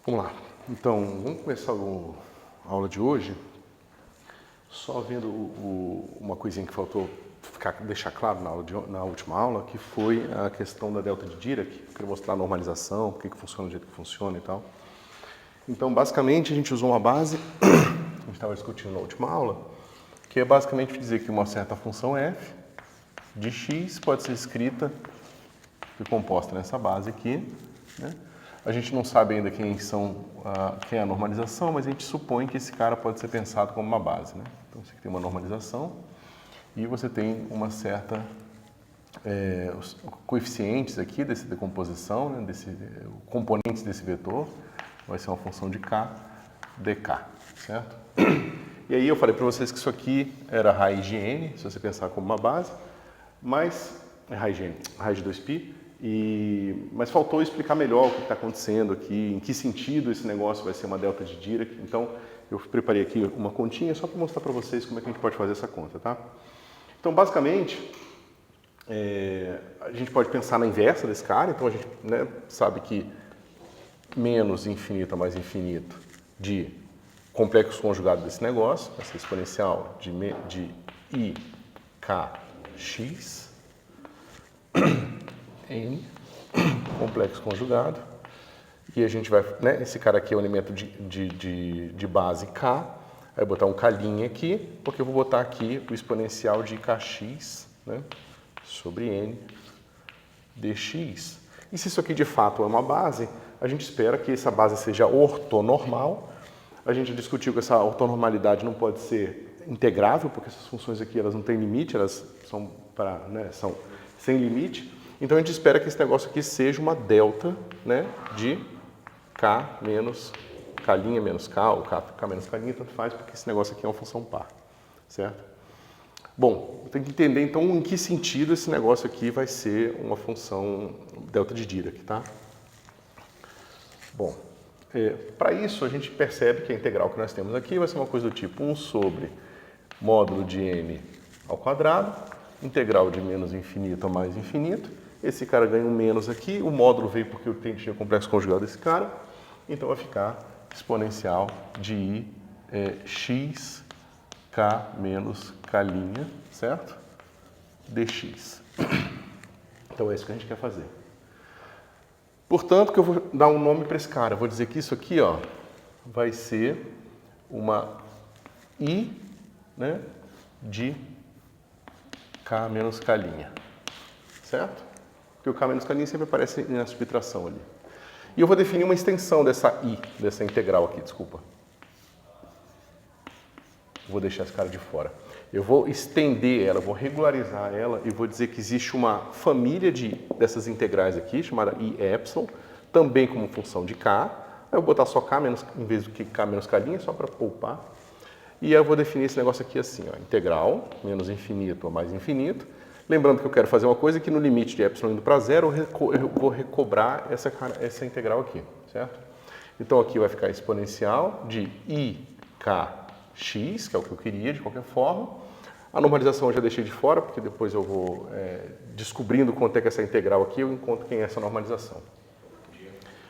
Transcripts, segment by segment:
Vamos lá. Então, vamos começar a aula de hoje só vendo uma coisinha que faltou deixar claro na última aula, que foi a questão da delta de Dirac. Eu queria mostrar a normalização, por que funciona do jeito que funciona e tal. Então, basicamente, a gente usou uma base, a gente estava discutindo na última aula, que é basicamente dizer que uma certa função f de x pode ser escrita e composta nessa base aqui, né? A gente não sabe ainda quem é a normalização, mas a gente supõe que esse cara pode ser pensado como uma base, né? Então, você tem uma normalização e você tem uma certa os coeficientes aqui dessa decomposição, né? Componentes desse vetor, vai ser uma função de k, dk, certo? E aí eu falei para vocês que isso aqui era raiz de n, se você pensar como uma base, mas é raiz de n, raiz de 2π, mas faltou explicar melhor o que está acontecendo aqui, em que sentido esse negócio vai ser uma delta de Dirac. Então, eu preparei aqui uma continha só para mostrar para vocês como é que a gente pode fazer essa conta, tá? Então, basicamente, a gente pode pensar na inversa desse cara. Então, a gente sabe que menos infinito a mais infinito de complexo conjugado desse negócio vai ser exponencial de ikx n, complexo conjugado, e a gente vai, esse cara aqui é o elemento de base k, aí eu vou botar um k' aqui, porque eu vou botar aqui o exponencial de kx, né, sobre n dx. E se isso aqui de fato é uma base, a gente espera que essa base seja ortonormal. A gente discutiu que essa ortonormalidade não pode ser integrável, porque essas funções aqui elas não têm limite, elas são sem limite. Então a gente espera que esse negócio aqui seja uma delta, né, de k menos k' menos k, ou k menos k', tanto faz, porque esse negócio aqui é uma função par, certo? Bom, eu tenho que entender então em que sentido esse negócio aqui vai ser uma função delta de Dirac, tá? Bom, para isso a gente percebe que a integral que nós temos aqui vai ser uma coisa do tipo 1 sobre módulo de n ao quadrado, integral de menos infinito a mais infinito. Esse cara ganha um menos aqui, o módulo veio porque eu tinha complexo conjugado desse cara, então vai ficar exponencial de x k menos k', certo? Dx. Então é isso que a gente quer fazer. Portanto, que eu vou dar um nome para esse cara. Eu vou dizer que isso aqui, ó, vai ser uma I, né, de k menos k', certo? Porque o k menos k' sempre aparece na subtração ali. E eu vou definir uma extensão dessa I, dessa integral aqui, desculpa. Vou deixar esse cara de fora. Eu vou estender ela, vou regularizar ela e vou dizer que existe uma família dessas integrais aqui, chamada I epsilon, também como função de k. Aí eu vou botar só k menos, em vez do que k menos k', só para poupar. E aí eu vou definir esse negócio aqui assim, ó, integral, menos infinito a mais infinito. Lembrando que eu quero fazer uma coisa que no limite de epsilon indo para zero, eu vou recobrar essa integral aqui, certo? Então aqui vai ficar exponencial de ikx, que é o que eu queria de qualquer forma. A normalização eu já deixei de fora, porque depois eu vou descobrindo quanto é que essa integral aqui, eu encontro quem é essa normalização.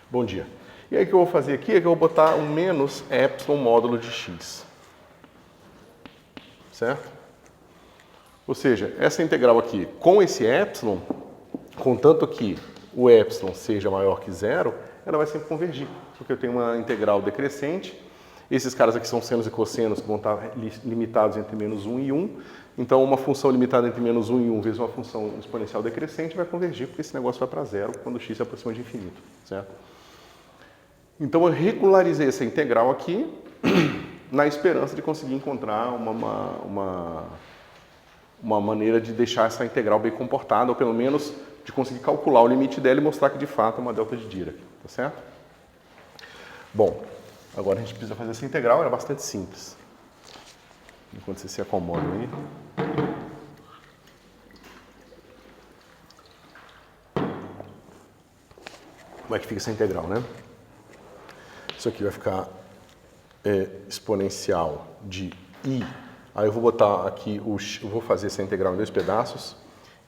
Bom dia. E aí o que eu vou fazer aqui é que eu vou botar um menos epsilon módulo de x. Certo? Ou seja, essa integral aqui com esse epsilon, contanto que o epsilon seja maior que zero, ela vai sempre convergir, porque eu tenho uma integral decrescente. Esses caras aqui são senos e cossenos que vão estar limitados entre menos 1 e 1. Então, uma função limitada entre menos 1 e 1 vezes uma função exponencial decrescente vai convergir, porque esse negócio vai para zero quando x se aproxima de infinito, certo? Então, eu regularizei essa integral aqui na esperança de conseguir encontrar uma maneira de deixar essa integral bem comportada, ou pelo menos de conseguir calcular o limite dela e mostrar que de fato é uma delta de Dirac, tá certo? Bom, agora a gente precisa fazer essa integral, é bastante simples. Enquanto vocês se acomodam aí. Como é que fica essa integral, né? Isso aqui vai ficar exponencial de I. Aí eu vou botar aqui, eu vou fazer essa integral em dois pedaços.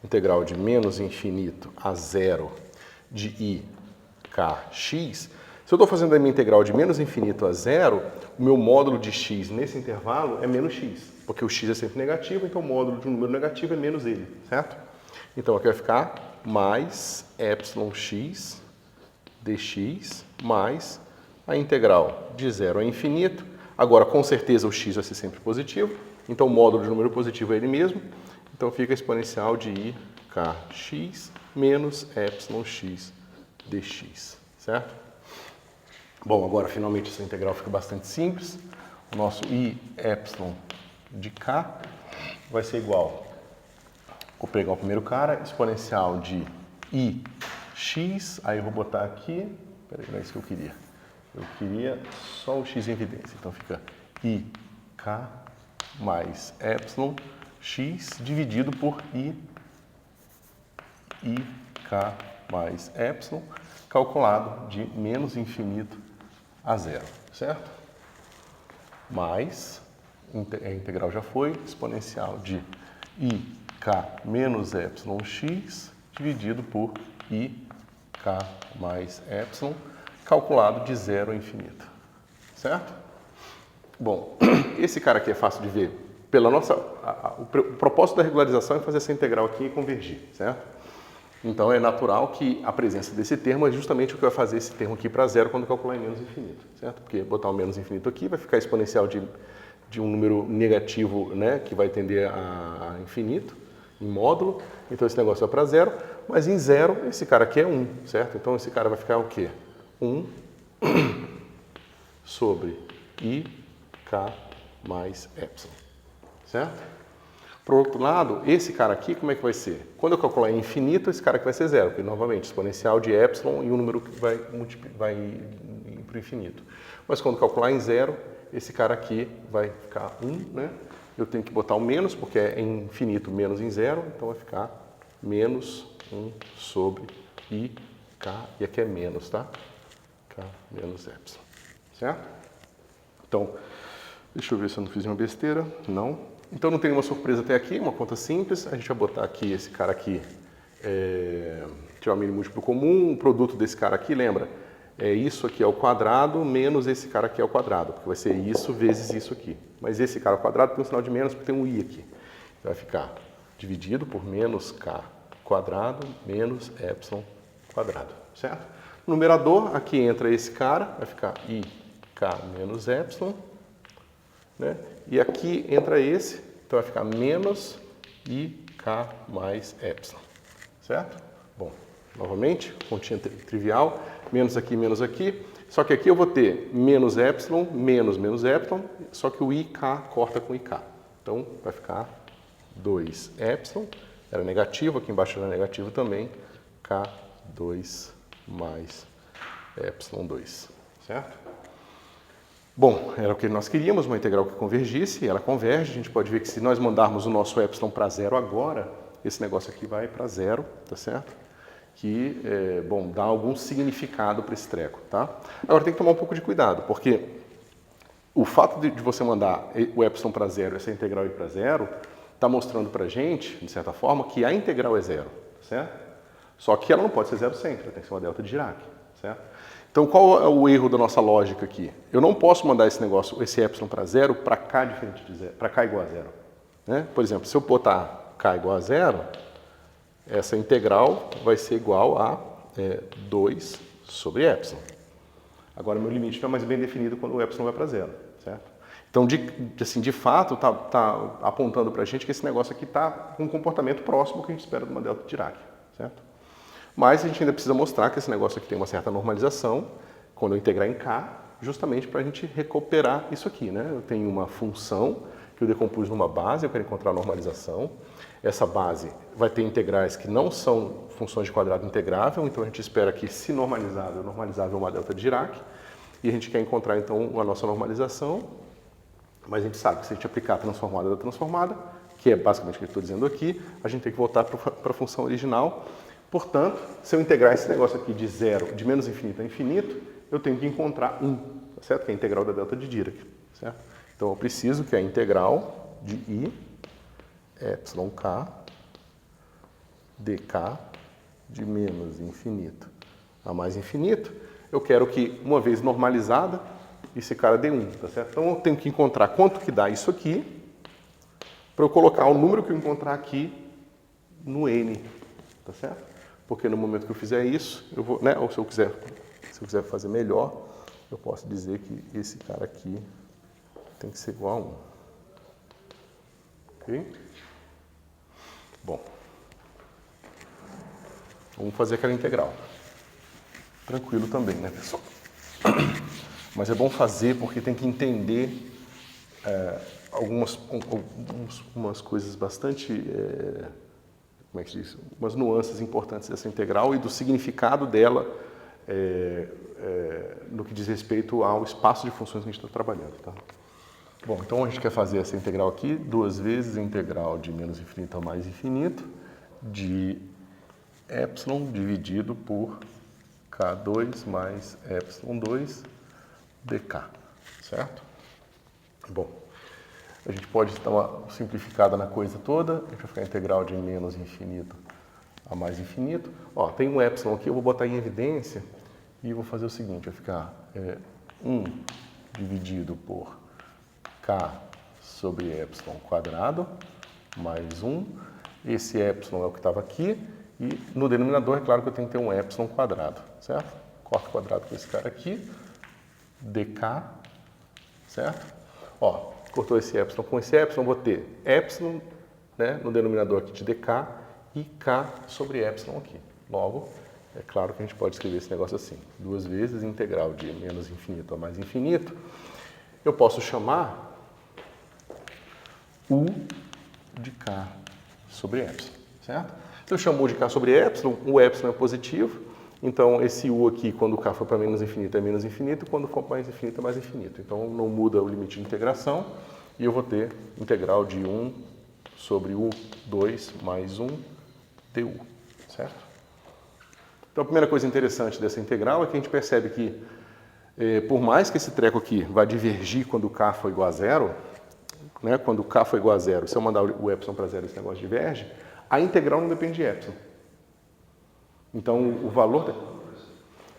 Integral de menos infinito a zero de I kx. Se eu estou fazendo a minha integral de menos infinito a zero, o meu módulo de x nesse intervalo é menos x, porque o x é sempre negativo, então o módulo de um número negativo é menos ele, certo? Então aqui vai ficar mais epsilon x dx mais a integral de zero a infinito. Agora, com certeza, o x vai ser sempre positivo, então o módulo de número positivo é ele mesmo, então fica a exponencial de i kx menos epsilon x dx, certo? Bom, agora finalmente essa integral fica bastante simples. O nosso i epsilon de k vai ser igual, vou pegar o primeiro cara, exponencial de i x, aí eu vou botar aqui, peraí, não é isso que eu queria. Eu queria só o x em evidência, então fica i k mais epsilon x dividido por i k mais epsilon, calculado de menos infinito a zero, certo? Mais, a integral já foi, exponencial de i k menos epsilon x dividido por i k mais epsilon, calculado de zero a infinito, certo? Bom, esse cara aqui é fácil de ver. Pela nossa, o propósito da regularização é fazer essa integral aqui e convergir, certo? Então é natural que a presença desse termo é justamente o que vai fazer esse termo aqui para zero quando calcular em menos infinito, certo? Porque botar o menos infinito aqui vai ficar exponencial de um número negativo, né, que vai tender a infinito, em módulo, então esse negócio vai para zero, mas em zero esse cara aqui é 1, certo? Então esse cara vai ficar o quê? 1 sobre i k mais epsilon, certo? Por outro lado, esse cara aqui, como é que vai ser? Quando eu calcular em infinito, esse cara aqui vai ser zero, porque novamente, exponencial de epsilon e um número que vai ir para o infinito. Mas quando calcular em zero, esse cara aqui vai ficar 1, né? Eu tenho que botar o menos, porque é em infinito menos em zero, então vai ficar menos 1 sobre i k, e aqui é menos, tá? K menos epsilon, certo? Então, deixa eu ver se eu não fiz uma besteira. Não. Então não tem nenhuma surpresa até aqui, uma conta simples. A gente vai botar aqui esse cara aqui, tirar o mínimo múltiplo comum, o produto desse cara aqui, lembra? Isso aqui ao quadrado menos esse cara aqui ao quadrado, porque vai ser isso vezes isso aqui. Mas esse cara ao quadrado tem um sinal de menos porque tem um i aqui. Vai ficar dividido por menos k quadrado menos epsilon quadrado, certo? No numerador, aqui entra esse cara, vai ficar i k menos epsilon, né? E aqui entra esse, então vai ficar menos i k mais epsilon, certo? Bom, novamente, continha trivial, menos aqui, só que aqui eu vou ter menos epsilon, menos epsilon, só que o ik corta com ik. Então vai ficar 2 epsilon, era negativo, aqui embaixo era negativo também, k2 mais epsilon 2, certo? Bom, era o que nós queríamos, uma integral que convergisse, e ela converge. A gente pode ver que se nós mandarmos o nosso epsilon para zero agora, esse negócio aqui vai para zero, tá certo? Que, bom, dá algum significado para esse treco, tá? Agora tem que tomar um pouco de cuidado, porque o fato de você mandar o epsilon para zero, essa integral ir para zero, está mostrando para a gente, de certa forma, que a integral é zero, certo? Só que ela não pode ser zero sempre, ela tem que ser uma delta de Dirac, certo? Então, qual é o erro da nossa lógica aqui? Eu não posso mandar esse negócio, esse epsilon para zero, para k diferente de zero, para k igual a zero, né? Por exemplo, se eu botar k igual a zero, essa integral vai ser igual a 2 sobre epsilon. Agora, meu limite não é mais bem definido quando o epsilon vai para zero, certo? Então, de fato, está apontando para a gente que esse negócio aqui está com um comportamento próximo que a gente espera de uma delta de Dirac, certo? Mas a gente ainda precisa mostrar que esse negócio aqui tem uma certa normalização quando eu integrar em k, justamente para a gente recuperar isso aqui, né? Eu tenho uma função que eu decompus numa base, eu quero encontrar a normalização. Essa base vai ter integrais que não são funções de quadrado integrável, então a gente espera que, se normalizável é uma delta de Dirac, e a gente quer encontrar então a nossa normalização, mas a gente sabe que se a gente aplicar a transformada da transformada, que é basicamente o que eu estou dizendo aqui, a gente tem que voltar para a função original. Portanto, se eu integrar esse negócio aqui de zero, de menos infinito a infinito, eu tenho que encontrar 1, tá certo? Que é a integral da delta de Dirac, certo? Então eu preciso que a integral de i epsilon k dk de menos infinito a mais infinito eu quero que, uma vez normalizada, esse cara dê 1, tá certo? Então eu tenho que encontrar quanto que dá isso aqui, para eu colocar o número que eu encontrar aqui no N, tá certo? Porque no momento que eu fizer isso, eu vou, né? Ou se eu quiser fazer melhor, eu posso dizer que esse cara aqui tem que ser igual a 1. Ok? Bom, vamos fazer aquela integral. Tranquilo também, né, pessoal? Mas é bom fazer porque tem que entender algumas coisas bastante, como é que se diz? Umas nuances importantes dessa integral e do significado dela no que diz respeito ao espaço de funções que a gente está trabalhando, tá? Bom, então a gente quer fazer essa integral aqui, 2 vezes a integral de menos infinito a mais infinito de epsilon dividido por K2 mais epsilon 2 dk, certo? Bom, a gente pode dar uma simplificada na coisa toda, a gente vai ficar integral de menos infinito a mais infinito. Ó, tem um epsilon aqui, eu vou botar em evidência e vou fazer o seguinte, vai ficar 1 dividido por K sobre epsilon quadrado mais 1. Esse epsilon é o que estava aqui. E no denominador, é claro que eu tenho que ter um epsilon quadrado, certo? Corto quadrado com esse cara aqui, dk, certo? Ó, cortou esse epsilon com esse epsilon, vou ter epsilon, né, no denominador aqui de dk e k sobre epsilon aqui. Logo, é claro que a gente pode escrever esse negócio assim, 2 vezes integral de menos infinito a mais infinito. Eu posso chamar U de K sobre epsilon, certo? Se eu chamo U de K sobre epsilon, o epsilon é positivo, então esse U aqui, quando o K for para menos infinito, é menos infinito, quando for para mais infinito, é mais infinito. Então não muda o limite de integração e eu vou ter integral de 1 sobre U2 mais 1 du, certo? Então a primeira coisa interessante dessa integral é que a gente percebe que, por mais que esse treco aqui vai divergir quando K for igual a zero, né, quando K for igual a zero, se eu mandar o epsilon para zero, esse negócio diverge, a integral não depende de epsilon. Então, o valor...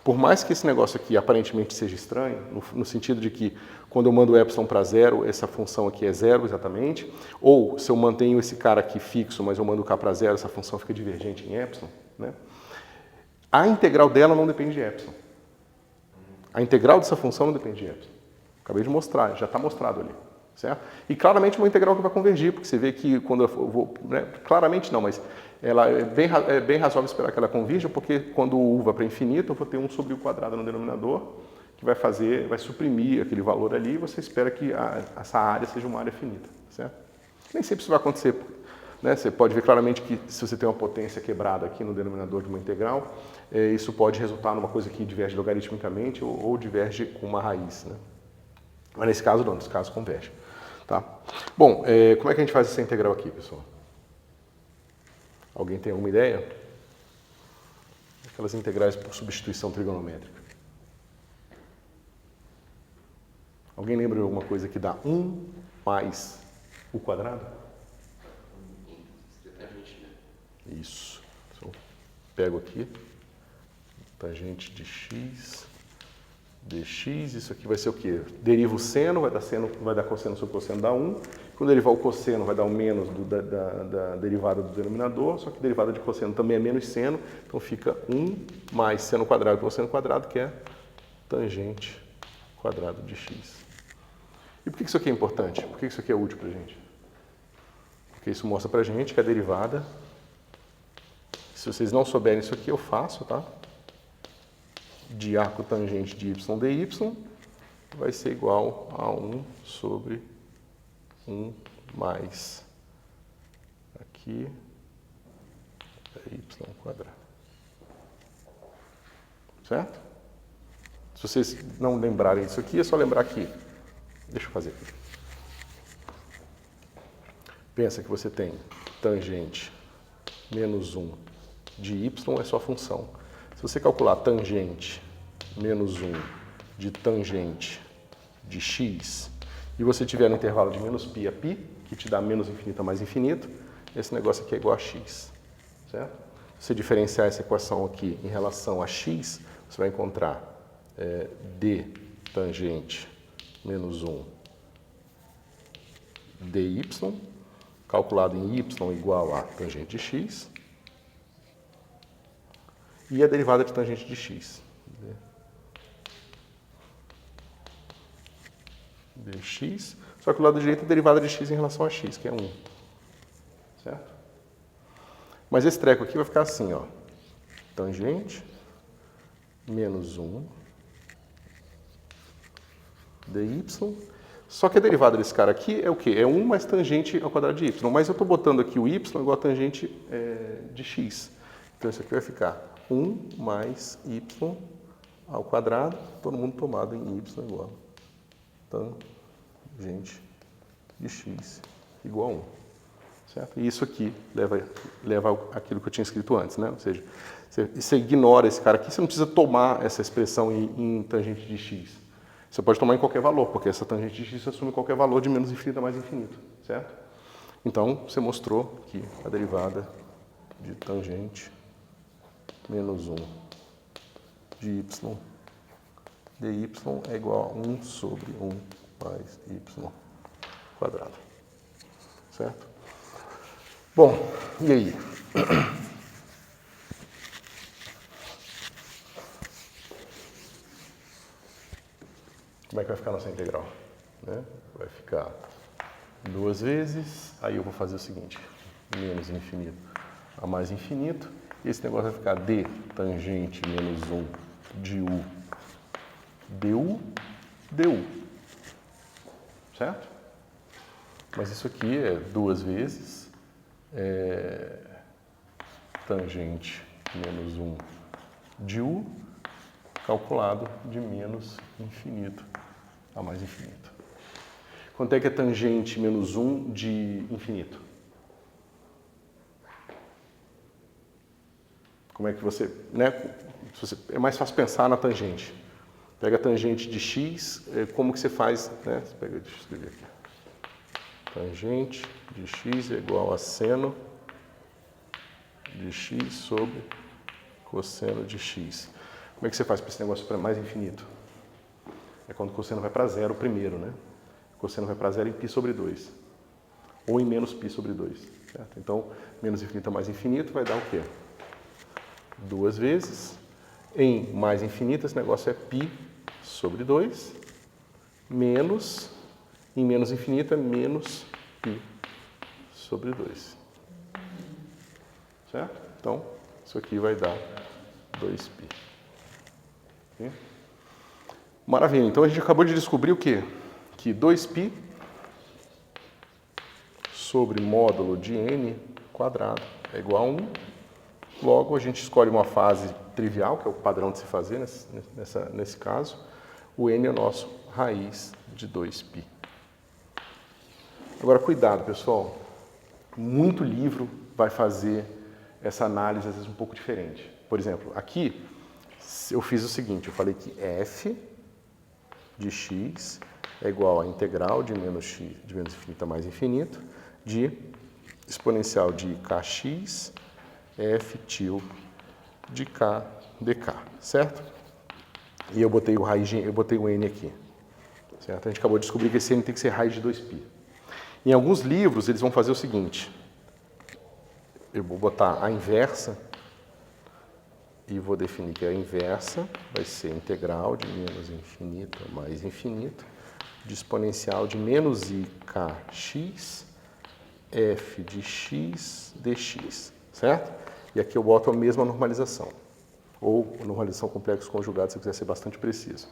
Por mais que esse negócio aqui aparentemente seja estranho, no sentido de que quando eu mando o epsilon para zero, essa função aqui é zero exatamente, ou se eu mantenho esse cara aqui fixo, mas eu mando o K para zero, essa função fica divergente em epsilon, né? A integral dela não depende de epsilon. A integral dessa função não depende de epsilon. Acabei de mostrar, já está mostrado ali. Certo? E claramente uma integral que vai convergir, porque você vê que quando eu vou... Né, claramente não, mas ela é bem razoável esperar que ela convirja, porque quando o U vai para infinito, eu vou ter 1 sobre o quadrado no denominador, que vai suprimir aquele valor ali, e você espera que essa área seja uma área finita. Certo? Nem sempre isso vai acontecer. Né? Você pode ver claramente que se você tem uma potência quebrada aqui no denominador de uma integral, isso pode resultar numa coisa que diverge logaritmicamente ou diverge com uma raiz. Né? Mas nesse caso não, nesse caso converge. Tá? Bom, como é que a gente faz essa integral aqui, pessoal? Alguém tem alguma ideia? Aquelas integrais por substituição trigonométrica. Alguém lembra de alguma coisa que dá 1 mais o quadrado? Isso. Então, pego aqui, tangente de x, dx, isso aqui vai ser o quê? Deriva o seno, vai dar cosseno sobre cosseno dá 1. Quando derivar o cosseno, vai dar o menos da derivada do denominador, só que a derivada de cosseno também é menos seno, então fica 1 mais seno quadrado cosseno quadrado, que é tangente quadrado de x. E por que isso aqui é importante? Por que isso aqui é útil para a gente? Porque isso mostra para a gente que a derivada, se vocês não souberem isso aqui, eu faço, tá? De arco tangente de y dy vai ser igual a 1 sobre 1 mais aqui é y quadrado. Certo? Se vocês não lembrarem disso aqui, é só lembrar que... Deixa eu fazer aqui. Pensa que você tem tangente menos 1 de y é sua função. Se você calcular tangente menos 1 de tangente de x e você tiver no intervalo de menos π a π, que te dá menos infinito a mais infinito, esse negócio aqui é igual a x. Certo? Se você diferenciar essa equação aqui em relação a x, você vai encontrar d tangente menos 1 dy, calculado em y igual a tangente de x, e a derivada de tangente de x. Dx, só que o lado direito é a derivada de x em relação a x, que é 1. Certo? Mas esse treco aqui vai ficar assim, ó. Tangente menos 1 dy. Só que a derivada desse cara aqui é o quê? É 1 mais tangente ao quadrado de y. Mas eu estou botando aqui o y igual a tangente de x. Então isso aqui vai ficar 1 mais y ao quadrado, todo mundo tomado em y igual a tangente de x igual a 1. Certo? E isso aqui leva aquilo que eu tinha escrito antes, né? Ou seja, você ignora esse cara aqui, você não precisa tomar essa expressão em tangente de x. Você pode tomar em qualquer valor, porque essa tangente de x assume qualquer valor de menos infinito a mais infinito, certo? Então, você mostrou que a derivada de tangente menos 1 de y dy é igual a 1 sobre 1 mais y quadrado, certo? Bom, e aí? Como é que vai ficar a nossa integral? Né? Vai ficar 2 vezes, aí eu vou fazer o seguinte, menos infinito a mais infinito, e esse negócio vai ficar d tangente menos 1 de u du, certo? Mas isso aqui é 2 vezes tangente menos 1 de u, calculado de menos infinito a mais infinito. Quanto é que é tangente menos 1 de infinito? Como é que você, né? É mais fácil pensar na tangente. Pega a tangente de x, como que você faz, né? Deixa eu escrever aqui. Tangente de x é igual a seno de x sobre cosseno de x. Como é que você faz para esse negócio para mais infinito? É quando o cosseno vai para zero primeiro, né? O cosseno vai para zero em π sobre 2. Ou em menos π sobre 2. Certo? Então, menos infinito a mais infinito vai dar o quê? 2 vezes. Em mais infinito, esse negócio é π sobre 2. Menos, em menos infinito é menos π sobre 2. Certo? Então, isso aqui vai dar 2π. Okay? Maravilha. Então, a gente acabou de descobrir o quê? Que 2π sobre módulo de n quadrado é igual a 1. Logo, a gente escolhe uma fase trivial, que é o padrão de se fazer nesse caso. O n é o nosso raiz de 2π. Agora, cuidado, pessoal. Muito livro vai fazer essa análise, às vezes, um pouco diferente. Por exemplo, aqui, eu fiz o seguinte, eu falei que f de x é igual a integral de menos x, de menos infinito a mais infinito, de exponencial de kx f tilde de k dk, certo? E eu botei o n aqui, certo? A gente acabou de descobrir que esse n tem que ser raiz de 2π. Em alguns livros, eles vão fazer o seguinte, eu vou botar a inversa e vou definir que a inversa vai ser integral de menos infinito a mais infinito, de exponencial de menos ikx f de x dx, certo? E aqui eu boto a mesma normalização, ou normalização complexo conjugado, se você quiser ser bastante preciso.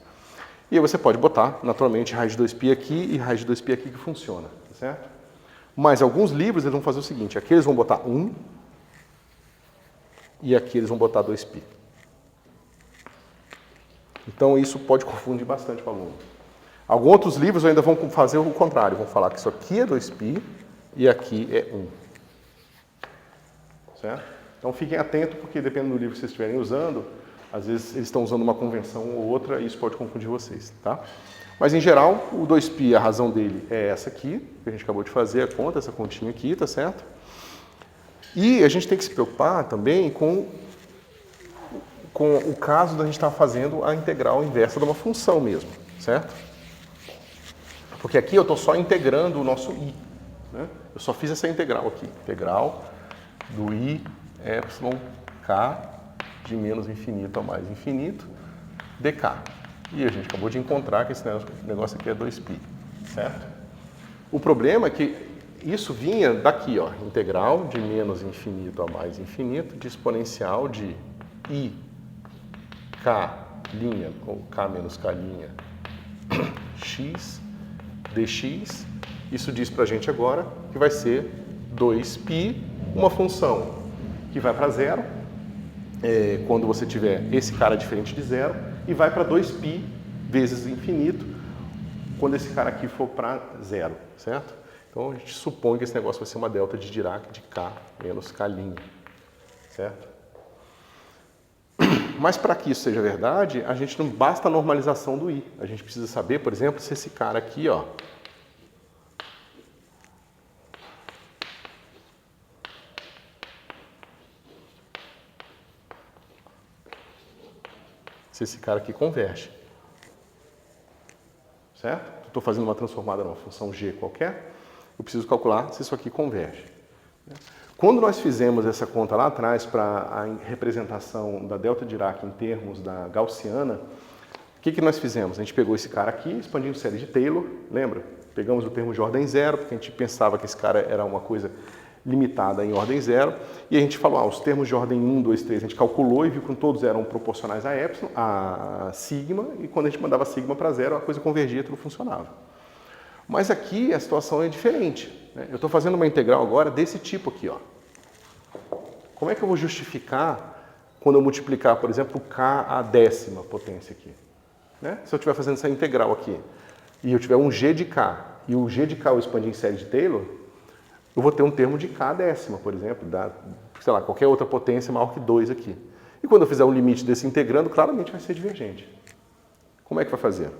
E aí você pode botar, naturalmente, raiz de 2π aqui e raiz de 2π aqui que funciona, certo? Mas alguns livros eles vão fazer o seguinte, aqui eles vão botar 1 e aqui eles vão botar 2π. Então isso pode confundir bastante o aluno. Alguns outros livros ainda vão fazer o contrário, vão falar que isso aqui é 2π e aqui é 1. Certo? Então fiquem atentos, porque dependendo do livro que vocês estiverem usando, às vezes eles estão usando uma convenção ou outra e isso pode confundir vocês, tá? Mas em geral, o 2π, a razão dele é essa aqui, que a gente acabou de fazer a conta, essa continha aqui, tá certo? E a gente tem que se preocupar também com com o caso da gente estar fazendo a integral inversa de uma função mesmo, certo? Porque aqui eu estou só integrando o nosso i, né? Eu só fiz essa integral aqui, integral do i epsilon k de menos infinito a mais infinito dk. E a gente acabou de encontrar que esse negócio aqui é 2π, certo? O problema é que isso vinha daqui, ó, integral de menos infinito a mais infinito de exponencial de i k' ou k menos k' x dx. Isso diz pra gente agora que vai ser 2π, uma função que vai para zero, quando você tiver esse cara diferente de zero, e vai para 2π vezes infinito, quando esse cara aqui for para zero, certo? Então a gente supõe que esse negócio vai ser uma delta de Dirac de k menos k', certo? Mas para que isso seja verdade, a gente não basta a normalização do i. A gente precisa saber, por exemplo, se esse cara aqui, ó, se esse cara aqui converge, certo? Estou fazendo uma transformada numa função g qualquer, eu preciso calcular se isso aqui converge. Quando nós fizemos essa conta lá atrás para a representação da delta Dirac em termos da gaussiana, o que nós fizemos? A gente pegou esse cara aqui, expandimos série de Taylor, lembra? Pegamos o termo de ordem zero, porque a gente pensava que esse cara era uma coisa limitada em ordem zero, e a gente falou, os termos de ordem 1, 2, 3, a gente calculou e viu que todos eram proporcionais a epsilon, a sigma, e quando a gente mandava sigma para zero, a coisa convergia, tudo funcionava. Mas aqui a situação é diferente, né? Eu estou fazendo uma integral agora desse tipo aqui, ó. Como é que eu vou justificar quando eu multiplicar, por exemplo, k à 10ª potência aqui? Né? Se eu estiver fazendo essa integral aqui, e eu tiver um g de k, e o g de k eu expandir em série de Taylor, eu vou ter um termo de k à 10ª, por exemplo, sei lá, qualquer outra potência maior que 2 aqui. E quando eu fizer um limite desse integrando, claramente vai ser divergente. Como é que vai fazer?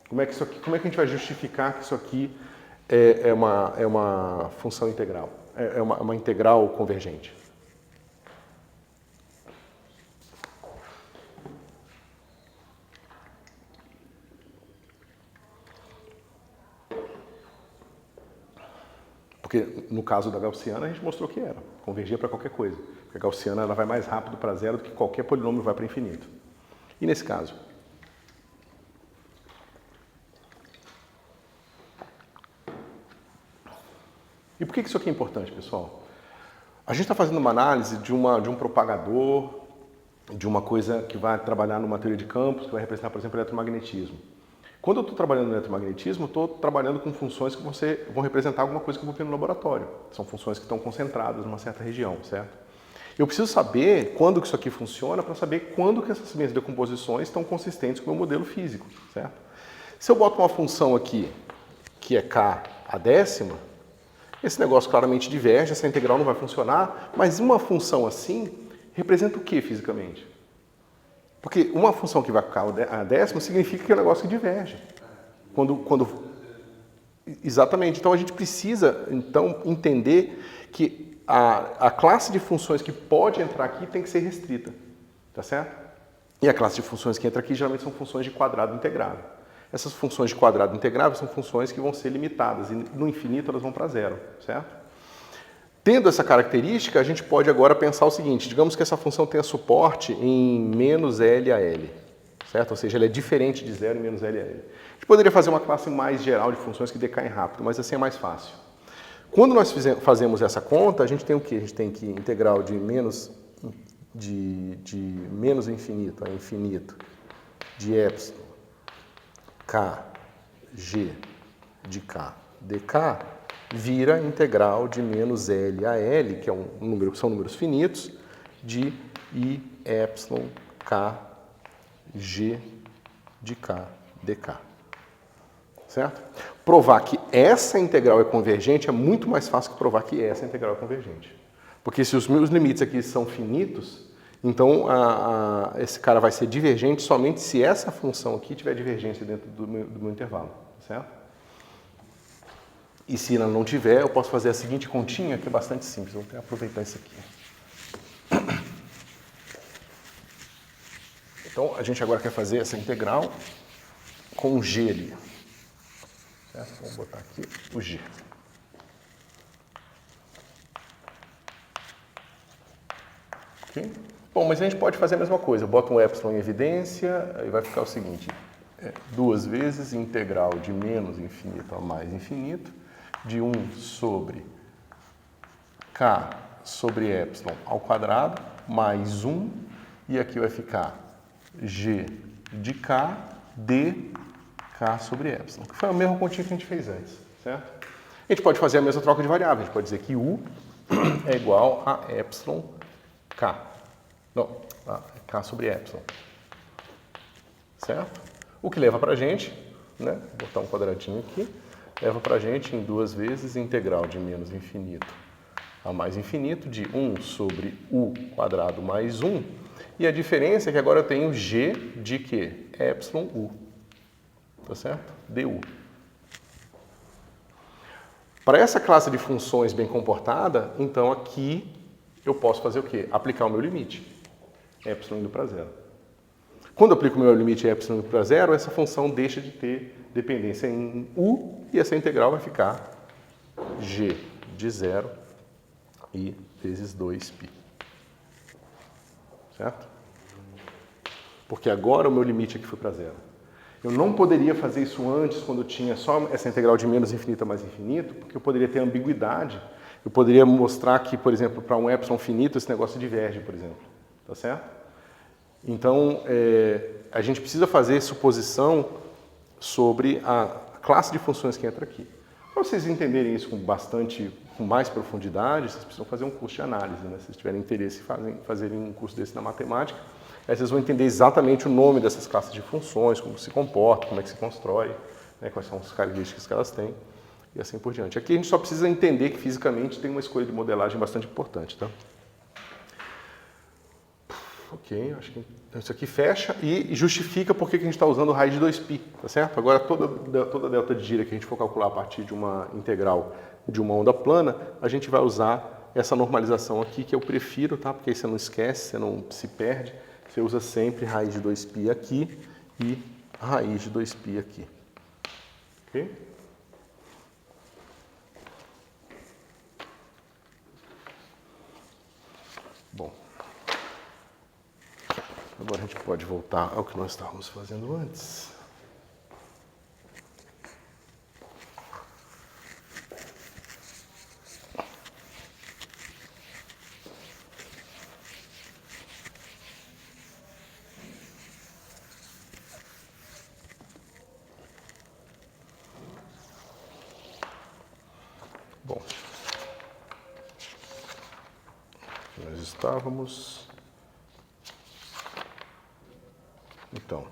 Como é que a gente vai justificar que isso aqui é uma função integral? É uma integral convergente? Porque no caso da gaussiana a gente mostrou que era, convergia para qualquer coisa. Porque a gaussiana ela vai mais rápido para zero do que qualquer polinômio vai para infinito. E nesse caso? E por que isso aqui é importante, pessoal? A gente está fazendo uma análise de um propagador, de uma coisa que vai trabalhar numa teoria de campos, que vai representar, por exemplo, eletromagnetismo. Quando eu estou trabalhando no eletromagnetismo, eu estou trabalhando com funções que vão representar alguma coisa que eu vou ter no laboratório. São funções que estão concentradas numa certa região, certo? Eu preciso saber quando que isso aqui funciona para saber quando que essas minhas decomposições estão consistentes com o meu modelo físico, certo? Se eu boto uma função aqui, que é k à 10ª, esse negócio claramente diverge, essa integral não vai funcionar, mas uma função assim representa o que fisicamente? Porque uma função que vai ficar a 10ª significa que é um negócio que diverge. Exatamente. Então a gente precisa então entender que a classe de funções que pode entrar aqui tem que ser restrita, tá certo? E a classe de funções que entra aqui geralmente são funções de quadrado integrável. Essas funções de quadrado integrável são funções que vão ser limitadas e no infinito elas vão para zero, certo? Tendo essa característica, a gente pode agora pensar o seguinte, digamos que essa função tenha suporte em menos L a L, certo? Ou seja, ela é diferente de zero em menos L a L. A gente poderia fazer uma classe mais geral de funções que decaem rápido, mas assim é mais fácil. Quando nós fazemos essa conta, a gente tem o quê? A gente tem que integral de menos infinito a infinito de epsilon k g de k dk vira integral de menos L a L, que são números finitos, de I epsilon k g de k dk. Certo? Provar que essa integral é convergente é muito mais fácil que provar que essa integral é convergente. Porque se os meus limites aqui são finitos, então esse cara vai ser divergente somente se essa função aqui tiver divergência dentro do meu intervalo. Certo? E se ela não tiver, eu posso fazer a seguinte continha, que é bastante simples. Vou até aproveitar isso aqui. Então, a gente agora quer fazer essa integral com G ali. Certo? Vamos botar aqui o G. Okay? Bom, mas a gente pode fazer a mesma coisa. Eu boto um epsilon em evidência e vai ficar o seguinte. 2 vezes integral de menos infinito a mais infinito de 1 sobre k sobre epsilon ao quadrado mais 1, e aqui vai ficar g de k d k sobre epsilon, que foi a mesma continha que a gente fez antes, certo? A gente pode fazer a mesma troca de variável, a gente pode dizer que u é igual a epsilon k, não, a k sobre epsilon, certo? O que leva para a gente, né, vou botar um quadradinho aqui, leva para a gente em 2 vezes integral de menos infinito a mais infinito de 1 sobre u quadrado mais 1. E a diferença é que agora eu tenho g de quê? Epsilon u. Tá certo? du. Para essa classe de funções bem comportada, então aqui eu posso fazer o quê? Aplicar o meu limite. Epsilon indo para zero. Quando eu aplico o meu limite epsilon indo para zero, essa função deixa de ter dependência em u e essa integral vai ficar g de zero e vezes 2π. Certo? Porque agora o meu limite aqui foi para zero. Eu não poderia fazer isso antes, quando eu tinha só essa integral de menos infinito a mais infinito, porque eu poderia ter ambiguidade. Eu poderia mostrar que, por exemplo, para um epsilon finito, esse negócio diverge, por exemplo. Tá certo? Então, a gente precisa fazer suposição sobre a classe de funções que entra aqui. Para vocês entenderem isso com mais profundidade, vocês precisam fazer um curso de análise, né? Se vocês tiverem interesse em fazerem um curso desse na matemática, aí vocês vão entender exatamente o nome dessas classes de funções, como se comporta, como é que se constrói, né? Quais são as características que elas têm, e assim por diante. Aqui a gente só precisa entender que fisicamente tem uma escolha de modelagem bastante importante, tá? Ok, acho que isso aqui fecha e justifica por que a gente está usando raiz de 2π, tá certo? Agora, toda delta de Dirac que a gente for calcular a partir de uma integral de uma onda plana, a gente vai usar essa normalização aqui, que eu prefiro, tá? Porque aí você não esquece, você não se perde. Você usa sempre raiz de 2π aqui e raiz de 2π aqui. Ok? Bom. Agora a gente pode voltar ao que nós estávamos fazendo antes. Bom, nós estávamos... Então,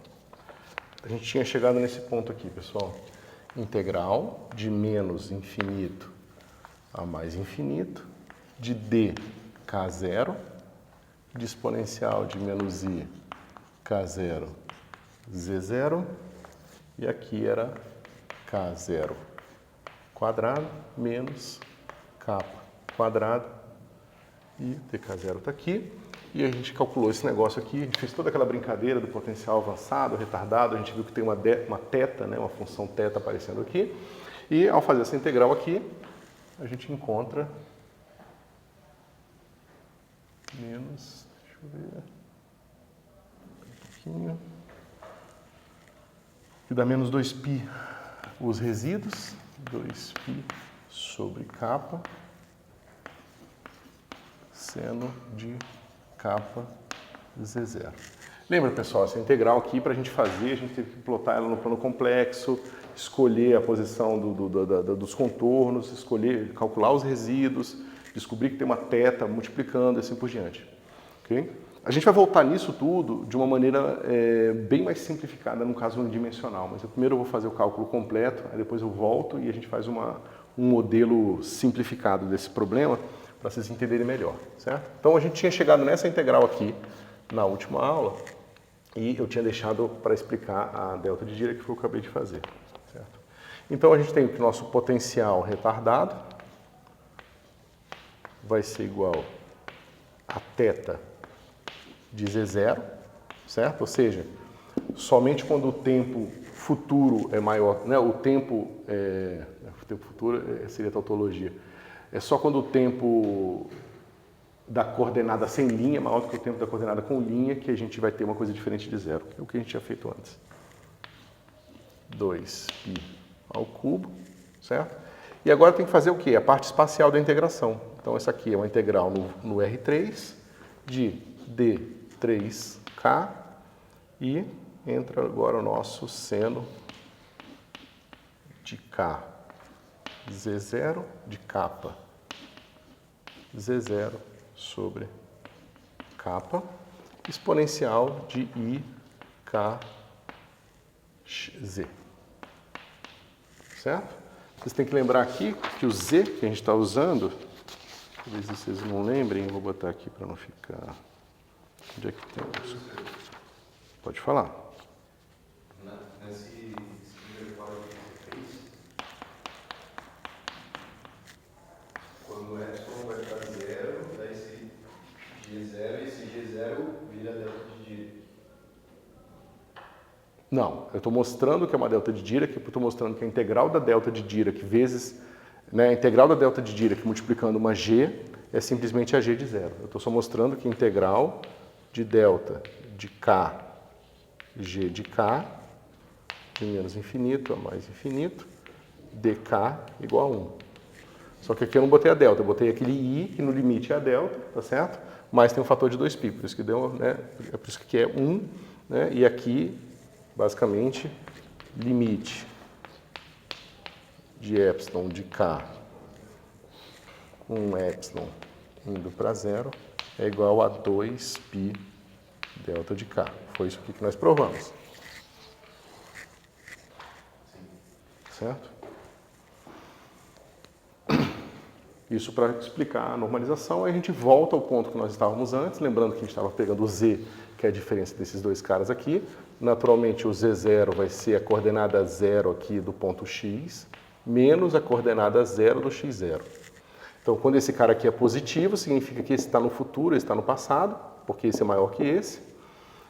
a gente tinha chegado nesse ponto aqui, pessoal. Integral de menos infinito a mais infinito de dk0 de exponencial de menos i k0 z0 e aqui era k0 quadrado menos k quadrado e dk0 está aqui. E a gente calculou esse negócio aqui, a gente fez toda aquela brincadeira do potencial avançado, retardado, a gente viu que tem uma θ, né, uma função θ aparecendo aqui. E ao fazer essa integral aqui, a gente encontra menos, deixa eu ver, um pouquinho, que dá menos 2π os resíduos, 2π sobre k, seno de k z0. Lembra, pessoal, essa integral aqui, para a gente fazer, a gente teve que plotar ela no plano complexo, escolher a posição dos contornos, calcular os resíduos, descobrir que tem uma θ multiplicando e assim por diante. Okay? A gente vai voltar nisso tudo de uma maneira bem mais simplificada no caso unidimensional, mas primeiro eu vou fazer o cálculo completo, aí depois eu volto e a gente faz um modelo simplificado desse problema para vocês entenderem melhor, certo? Então a gente tinha chegado nessa integral aqui na última aula e eu tinha deixado para explicar a delta de Dirac que eu acabei de fazer, certo? Então a gente tem que o nosso potencial retardado vai ser igual a θ de Z0, certo? Ou seja, somente quando o tempo futuro é maior, né? O tempo futuro seria tautologia. É só quando o tempo da coordenada sem linha é maior do que o tempo da coordenada com linha que a gente vai ter uma coisa diferente de zero. É o que a gente tinha feito antes. 2π ao cubo, certo? E agora tem que fazer o quê? A parte espacial da integração. Então, essa aqui é uma integral no R3 de d3k e entra agora o nosso seno de k z0 de kappa z0 sobre kappa exponencial de i k z. Certo? Vocês têm que lembrar aqui que o z que a gente está usando, talvez vocês não lembrem, eu vou botar aqui para não ficar... Onde é que tem isso? Pode falar. Nesse primeiro código que você fez, quando o epsilon vai para zero, dá esse G0 e esse G0 vira delta de Dirac. Não, eu estou mostrando que é uma delta de Dirac, eu estou mostrando que a integral da delta de Dirac vezes, né, a integral da delta de Dirac multiplicando uma g é simplesmente a g de zero. Eu estou só mostrando que a integral de delta de k, g de k, de menos infinito a mais infinito, dk igual a 1. Só que aqui eu não botei a delta, eu botei aquele i, que no limite é a delta, tá certo? Mas tem um fator de 2π, por isso que deu, né, é por isso que é 1, né, e aqui, basicamente, limite de epsilon de k com epsilon indo para zero é igual a 2π delta de k. Foi isso aqui que nós provamos. Certo? Isso para explicar a normalização, aí a gente volta ao ponto que nós estávamos antes, lembrando que a gente estava pegando o z, que é a diferença desses dois caras aqui. Naturalmente o z0 vai ser a coordenada zero aqui do ponto x, menos a coordenada zero do x0. Então, quando esse cara aqui é positivo, significa que esse está no futuro, esse está no passado, porque esse é maior que esse.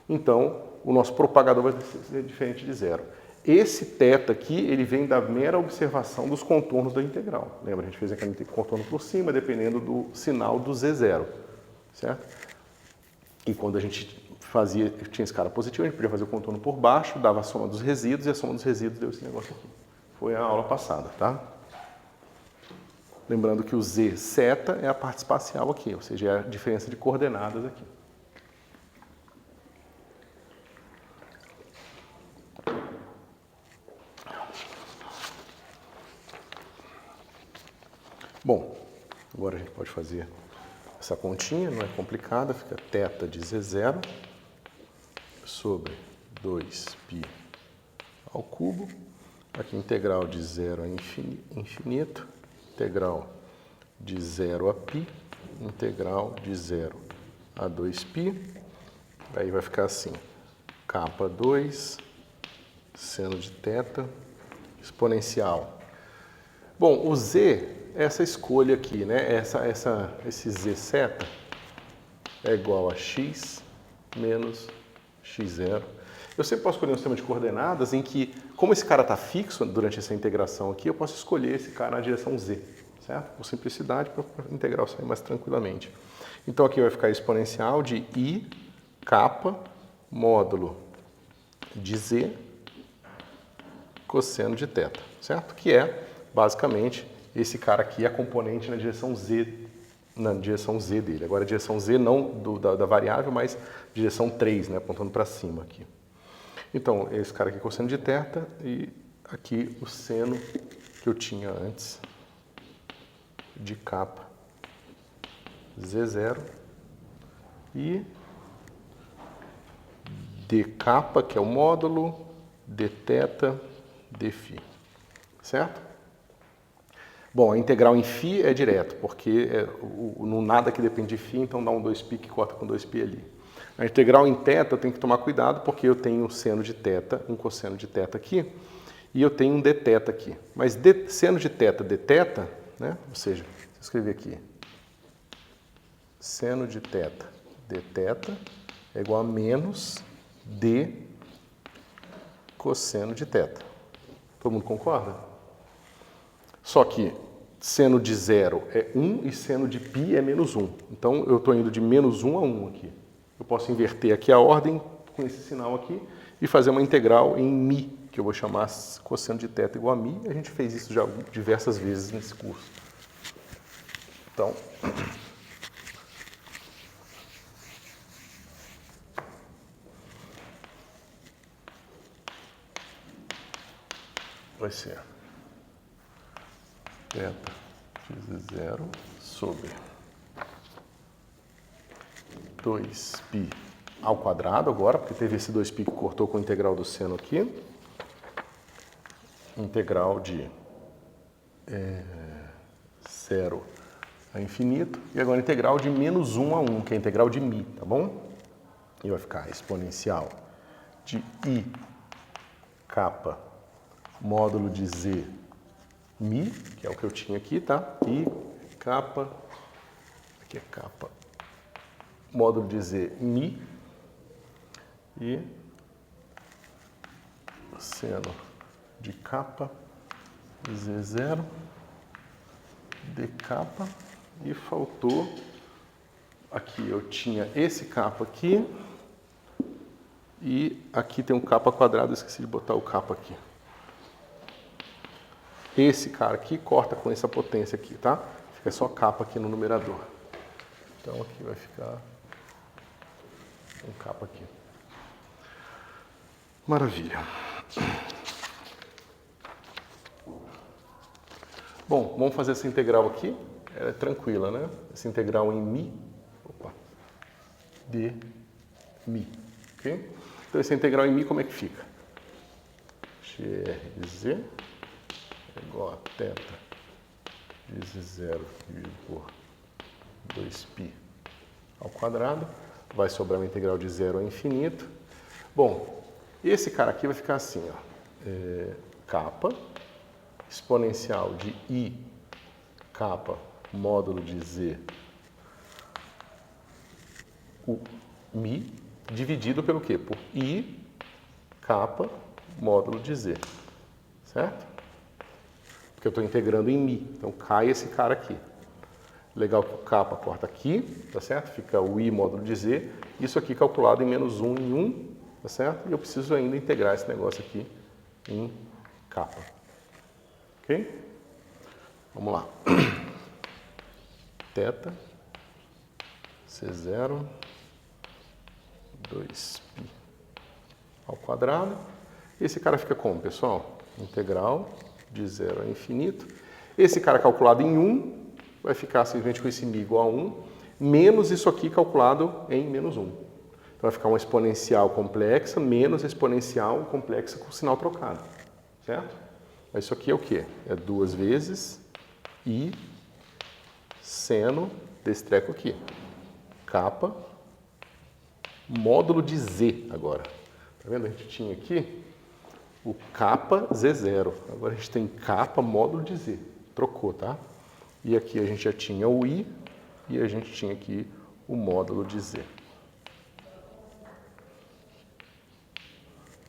Então, o nosso propagador vai ser diferente de zero. Esse θ aqui, ele vem da mera observação dos contornos da integral. Lembra, a gente fez aquele contorno por cima, dependendo do sinal do z0, certo? E quando a gente tinha esse cara positivo, a gente podia fazer o contorno por baixo, dava a soma dos resíduos, e a soma dos resíduos deu esse negócio aqui. Foi a aula passada, tá? Lembrando que o z seta é a parte espacial aqui, ou seja, é a diferença de coordenadas aqui. Bom, agora a gente pode fazer essa continha, não é complicada, fica θ de z0 sobre 2π ao cubo, aqui integral de 0 a infinito, integral de 0 a π, integral de 0 a 2π, aí vai ficar assim, k2, seno de θ, exponencial. Bom, o z, essa escolha aqui, né? Esse z seta é igual a x menos x0. Eu sempre posso escolher um sistema de coordenadas em que, como esse cara está fixo durante essa integração aqui, eu posso escolher esse cara na direção z, certo? Por simplicidade, para a integral sair mais tranquilamente. Então aqui vai ficar exponencial de i kappa módulo de z cosseno de θ, certo? Que é, basicamente, esse cara aqui é a componente na direção z dele. Agora a direção z não da variável, mas direção 3, né, apontando para cima aqui. Então, esse cara aqui é cosseno de θ e aqui o seno que eu tinha antes de kappa z0 e d kappa, que é o módulo, dθ, dφ. Certo? Bom, a integral em φ é direto, porque no nada que depende de φ, então dá um 2π que corta com 2π ali. A integral em θ eu tenho que tomar cuidado, porque eu tenho um seno de θ, um cosseno de θ aqui, e eu tenho um dθ aqui. Mas seno de θ dθ, né? Ou seja, deixa eu escrever aqui, seno de θ dθ é igual a menos d cosseno de θ. Todo mundo concorda? Só que seno de 0 é 1 e seno de π é menos 1. Então, eu estou indo de menos 1 a 1 aqui. Eu posso inverter aqui a ordem com esse sinal aqui e fazer uma integral em μ, que eu vou chamar cosseno de θ igual a μ. A gente fez isso já diversas vezes nesse curso. Então, vai ser θ vezes 0 sobre 2π ao quadrado agora, porque teve esse 2π que cortou com a integral do seno aqui. Integral de 0 a infinito. E agora integral de menos 1 a 1, que é a integral de μ, tá bom? E vai ficar exponencial de I capa módulo de Z μ, que é o que eu tinha aqui, tá? I capa, aqui é capa, módulo de Z μ, e seno de capa Z0 d capa, e faltou aqui, eu tinha esse capa aqui e aqui tem um capa quadrado, esqueci de botar o capa aqui. Esse cara aqui corta com essa potência aqui, tá? Fica só capa aqui no numerador. Então aqui vai ficar um capa aqui. Maravilha. Bom, vamos fazer essa integral aqui. Ela é tranquila, né? Essa integral em μ, d μ, ok? Então essa integral em μ como é que fica? GRZ é igual a θ vezes 0 por 2π ao quadrado. Vai sobrar uma integral de 0 a infinito. Bom, esse cara aqui vai ficar assim, ó. Capa exponencial de I capa módulo de Z o μ dividido pelo quê? Por I capa módulo de Z, certo? Porque eu estou integrando em μ, então cai esse cara aqui. Legal que o capa corta aqui, tá certo? Fica o I módulo de Z, isso aqui calculado em menos 1 em 1, tá certo? E eu preciso ainda integrar esse negócio aqui em capa. Ok? Vamos lá. Θ, C0, 2π ao quadrado. Esse cara fica como, pessoal? Integral de 0 a infinito. Esse cara calculado em 1 vai ficar simplesmente com esse μ igual a 1, menos isso aqui calculado em menos 1. Então vai ficar uma exponencial complexa menos exponencial complexa com sinal trocado, certo? Mas isso aqui é o quê? É 2 vezes I seno desse treco aqui. Capa módulo de Z agora. Tá vendo? A gente tinha aqui o capa Z0. Agora a gente tem capa módulo de Z. Trocou, tá? E aqui a gente já tinha o I e a gente tinha aqui o módulo de Z.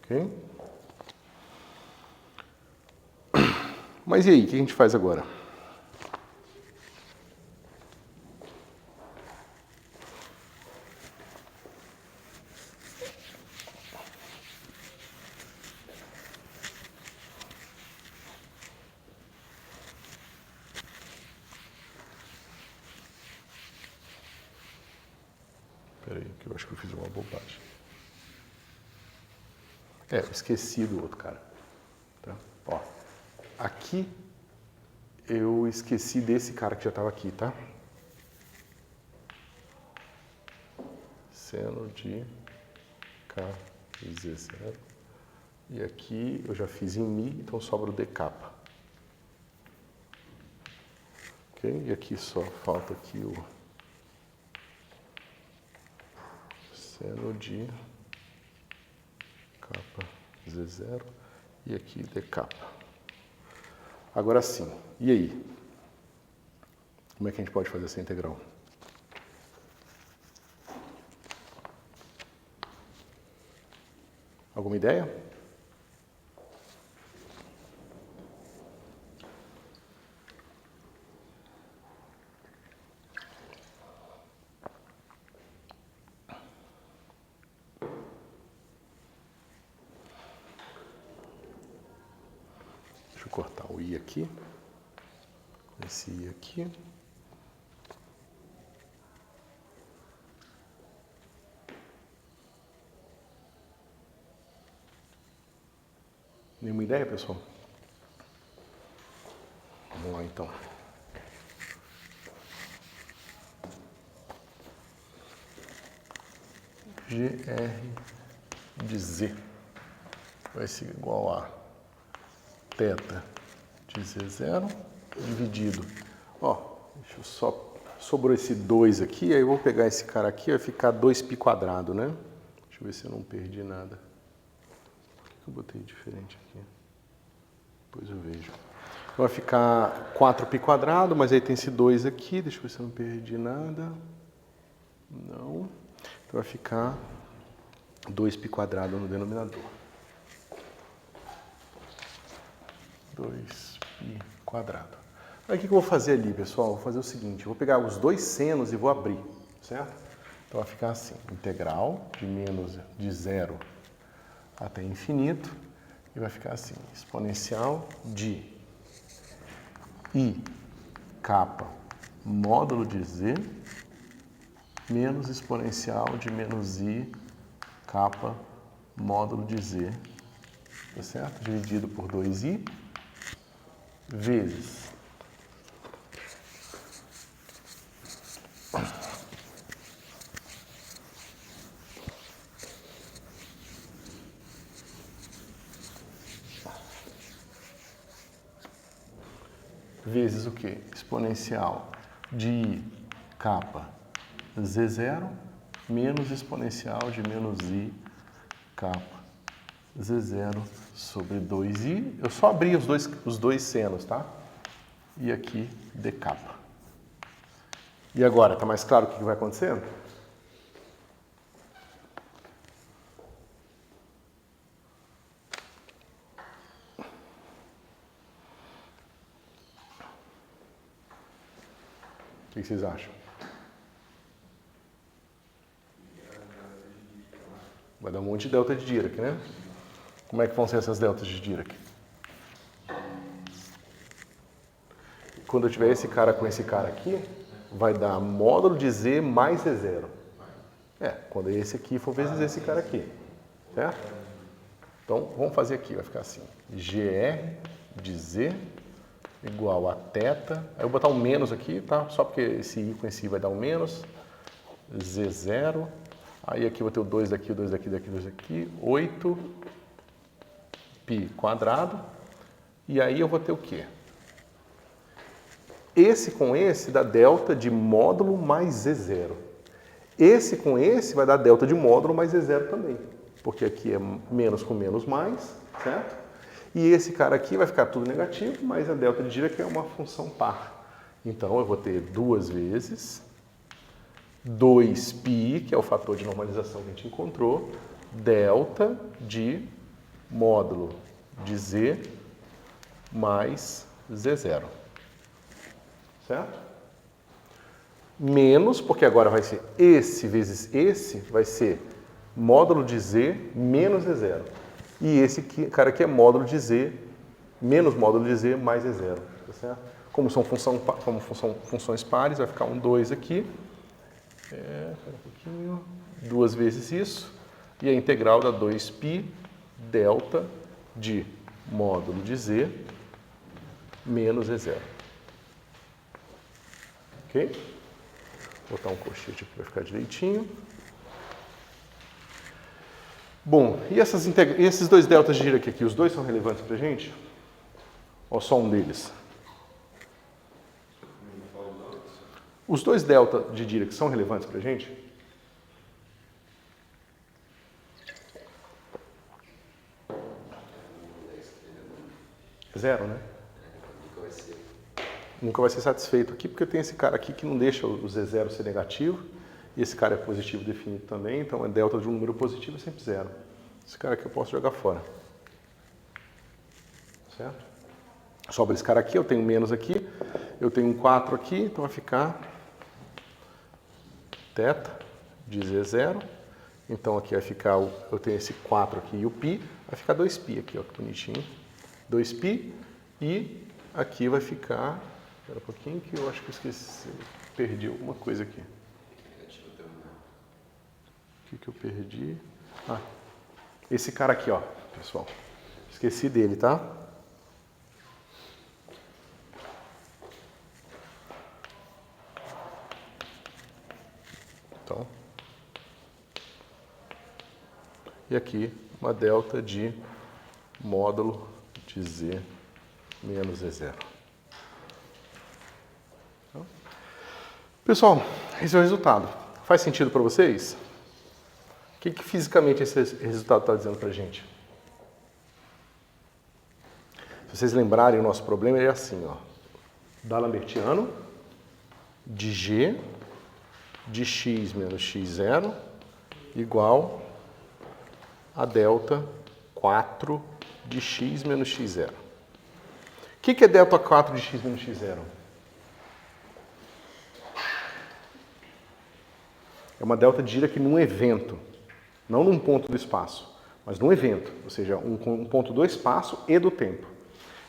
Ok? Mas e aí, o que a gente faz agora? Espera aí, que eu acho que eu fiz uma bobagem. Eu esqueci do outro cara. Tá? Ó, aqui eu esqueci desse cara que já estava aqui, tá? Seno de KZ0. E aqui eu já fiz em μ, então sobra o d capa. Ok? E aqui só falta aqui o seno de capa Z0 e aqui d capa. Agora sim, e aí? Como é que a gente pode fazer essa integral? Alguma ideia? Deixa eu cortar o I aqui. Esse I aqui. Nenhuma ideia, pessoal? Vamos lá, então. GR de Z vai ser igual a θ de Z0 dividido. Ó, deixa eu só... Sobrou esse 2 aqui, aí eu vou pegar esse cara aqui, vai ficar 2π², né? Deixa eu ver se eu não perdi nada. Por que eu botei diferente aqui? Depois eu vejo. Vai ficar 4π², mas aí tem esse 2 aqui. Deixa eu ver se eu não perdi nada. Não. Então vai ficar 2π² no denominador. 2π². Aí o que eu vou fazer ali, pessoal? Vou fazer o seguinte, eu vou pegar os dois senos e vou abrir, certo? Então vai ficar assim, integral de 0 até infinito, e vai ficar assim, exponencial de I capa módulo de Z menos exponencial de menos I capa módulo de Z, tá certo? Dividido por 2I vezes vezes o quê? Exponencial de I capa Z0 menos exponencial de menos I capa Z0 sobre 2I. Eu só abri os dois senos, tá? E aqui D capa. E agora, tá mais claro o que vai acontecendo? O que vocês acham? Vai dar um monte de delta de Dirac, né? Como é que vão ser essas deltas de Dirac? Quando eu tiver esse cara com esse cara aqui, vai dar módulo de Z mais Z0. Quando esse aqui for vezes esse cara aqui, certo? Então, vamos fazer aqui, vai ficar assim, GR de Z igual a θ, aí eu vou botar um menos aqui, tá? Só porque esse I com esse I vai dar um menos, Z0, aí aqui eu vou ter o 2 daqui, o 2 daqui, 2 daqui, 8π², e aí eu vou ter o quê? Esse com esse dá delta de módulo mais Z0. Esse com esse vai dar delta de módulo mais Z0 também, porque aqui é menos com menos mais, certo? E esse cara aqui vai ficar tudo negativo, mas a delta de Dirac é uma função par. Então, eu vou ter duas vezes 2π, que é o fator de normalização que a gente encontrou, delta de módulo de Z mais Z0. Certo? Menos, porque agora vai ser esse vezes esse, vai ser módulo de Z menos Z0. E esse cara aqui é módulo de Z menos módulo de Z mais Z0. Tá certo? Como são funções pares, vai ficar um 2 aqui. Espera um pouquinho. 2 vezes isso. E a integral dá 2π delta de módulo de Z menos Z0. Ok? Vou botar um colchete aqui para ficar direitinho. Bom, e esses dois deltas de Dirac aqui, os dois são relevantes para a gente? Ou só um deles? Os dois delta de Dirac são relevantes para a gente? Zero, né? Nunca vai ser satisfeito aqui, porque tem esse cara aqui que não deixa o Z0 ser negativo, e esse cara é positivo definido também, então a delta de um número positivo é sempre zero. Esse cara aqui eu posso jogar fora. Certo? Sobra esse cara aqui, eu tenho menos aqui, eu tenho um 4 aqui, então vai ficar θ de Z0. Então aqui vai ficar, eu tenho esse 4 aqui e o π, vai ficar 2π aqui, ó, que bonitinho. 2π e aqui vai ficar, espera um pouquinho que eu acho que eu esqueci, perdi alguma coisa aqui. O que eu perdi? Ah, esse cara aqui, ó, pessoal. Esqueci dele, tá? Então, e aqui uma delta de módulo de Z menos Z0. Então, pessoal, esse é o resultado. Faz sentido para vocês? O que fisicamente esse resultado está dizendo para a gente? Se vocês lembrarem, o nosso problema é assim, ó. D'Alembertiano de G de x menos x0 igual a delta 4 de x menos x0. O que é delta 4 de x menos x0? É uma delta dita aqui num evento, não num ponto do espaço, mas num evento, ou seja, um ponto do espaço e do tempo.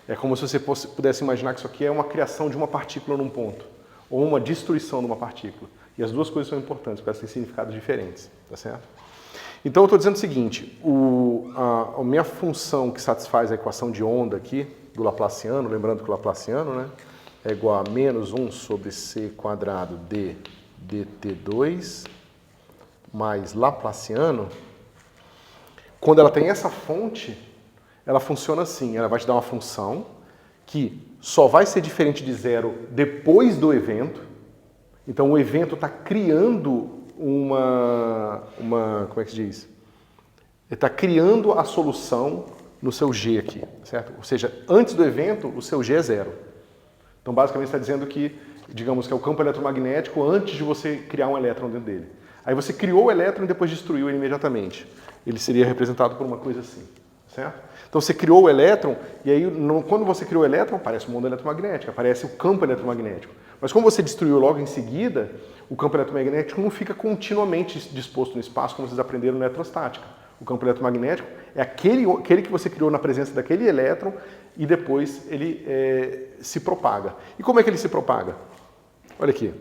É como se você pudesse imaginar que isso aqui é uma criação de uma partícula num ponto, ou uma destruição de uma partícula. E as duas coisas são importantes, porque elas têm significados diferentes, tá certo? Então eu estou dizendo o seguinte, a minha função que satisfaz a equação de onda aqui, do Laplaciano, lembrando que o Laplaciano, né, é igual a menos 1 sobre c quadrado d dt2 mais Laplaciano, quando ela tem essa fonte, ela funciona assim, ela vai te dar uma função que só vai ser diferente de zero depois do evento. Então o evento está criando como é que se diz? Ele está criando a solução no seu G aqui, certo? Ou seja, antes do evento, o seu G é zero. Então basicamente está dizendo que, digamos que é o campo eletromagnético antes de você criar um elétron dentro dele. Aí você criou o elétron e depois destruiu ele imediatamente. Ele seria representado por uma coisa assim, certo? Então você criou o elétron e aí quando você criou o elétron aparece o mundo eletromagnético, aparece o campo eletromagnético. Mas como você destruiu logo em seguida, o campo eletromagnético não fica continuamente disposto no espaço, como vocês aprenderam na eletrostática. O campo eletromagnético é aquele que você criou na presença daquele elétron e depois ele se propaga. E como é que ele se propaga? Olha aqui.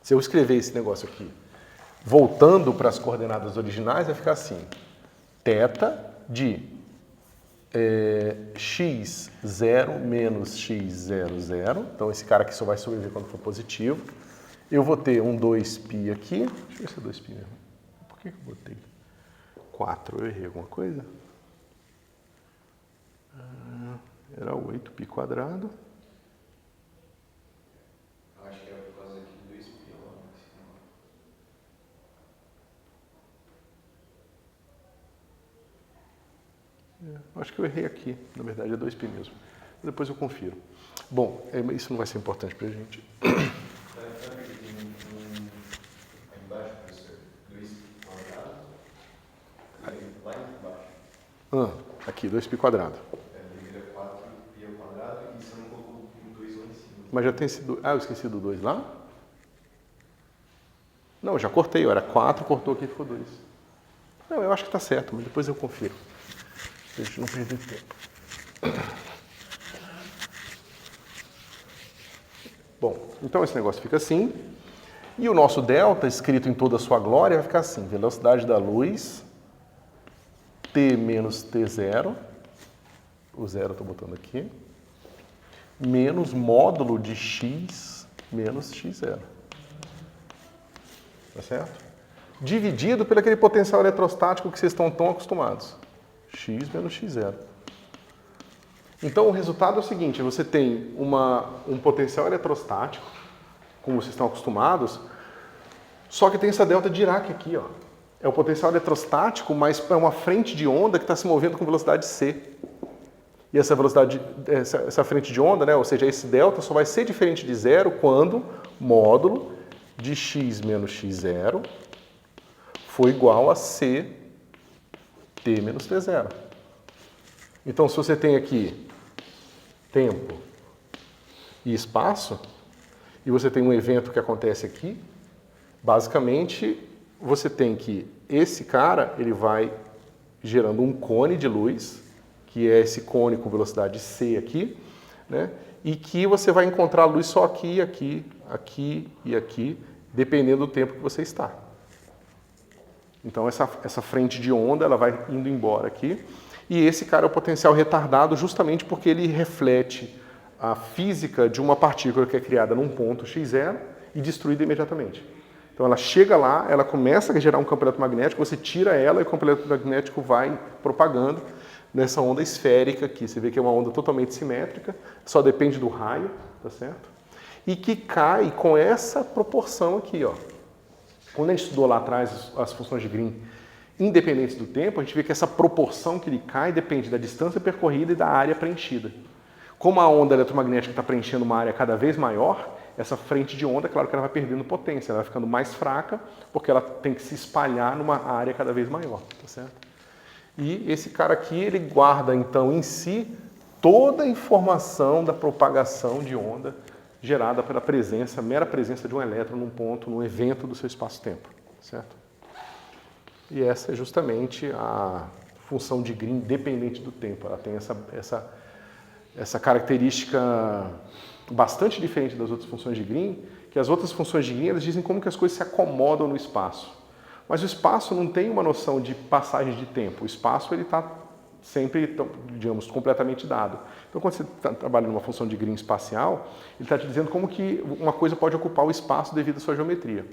Se eu escrever esse negócio aqui, voltando para as coordenadas originais, vai ficar assim. Θ de x0 menos x00. Então esse cara aqui só vai sobreviver quando for positivo. Eu vou ter um 2π aqui. Deixa eu ver se é 2π mesmo. Por que eu botei 4? Eu errei alguma coisa? Era 8π quadrado. Acho que é por causa aqui do 2π. Acho que eu errei aqui. Na verdade é 2π mesmo. Depois eu confiro. Bom, isso não vai ser importante pra gente. Embaixo, professor, 2π quadrado. Lá embaixo. Aqui, 2π quadrado. Vira 4π ao quadrado e você não colocou o 2 lá em cima. Mas já tem sido... eu esqueci do 2 lá? Não, eu já cortei. Era 4, cortou aqui e ficou 2. Não, eu acho que está certo, mas depois eu confiro. Pra gente não perder tempo. Bom, então esse negócio fica assim. E o nosso delta, escrito em toda a sua glória, vai ficar assim. Velocidade da luz, t menos t0. O zero eu estou botando aqui. Menos módulo de x menos x0. Tá certo? Dividido pelo aquele potencial eletrostático que vocês estão tão acostumados. X menos x0. Então o resultado é o seguinte, você tem um potencial eletrostático, como vocês estão acostumados, só que tem essa delta Dirac aqui, ó. É o potencial eletrostático, mas é uma frente de onda que está se movendo com velocidade c. E essa velocidade, essa frente de onda, né, ou seja, esse delta só vai ser diferente de zero quando módulo de x menos x0 for igual a c T menos T0. Então, se você tem aqui tempo e espaço, e você tem um evento que acontece aqui, basicamente você tem que esse cara, ele vai gerando um cone de luz, que é esse cone com velocidade c aqui, né? E que você vai encontrar a luz só aqui, aqui, aqui e aqui, dependendo do tempo que você está. Então essa frente de onda, ela vai indo embora aqui, e esse cara é o potencial retardado justamente porque ele reflete a física de uma partícula que é criada num ponto x0 e destruída imediatamente. Então ela chega lá, ela começa a gerar um campo eletromagnético, você tira ela e o campo eletromagnético vai propagando nessa onda esférica aqui. Você vê que é uma onda totalmente simétrica, só depende do raio, tá certo? E que cai com essa proporção aqui, ó. Quando a gente estudou lá atrás as funções de Green independentes do tempo, a gente vê que essa proporção que ele cai depende da distância percorrida e da área preenchida. Como a onda eletromagnética está preenchendo uma área cada vez maior, essa frente de onda, claro que ela vai perdendo potência, ela vai ficando mais fraca, porque ela tem que se espalhar numa área cada vez maior, tá certo? E esse cara aqui, ele guarda, então, em si, toda a informação da propagação de onda gerada pela presença, mera presença de um elétron num ponto, num evento do seu espaço-tempo, certo? E essa é justamente a função de Green dependente do tempo. Ela tem essa característica bastante diferente das outras funções de Green, que as outras funções de Green, elas dizem como que as coisas se acomodam no espaço. Mas o espaço não tem uma noção de passagem de tempo. O espaço ele está sempre, digamos, completamente dado. Então, quando você trabalha numa função de Green espacial, ele está te dizendo como que uma coisa pode ocupar o espaço devido à sua geometria.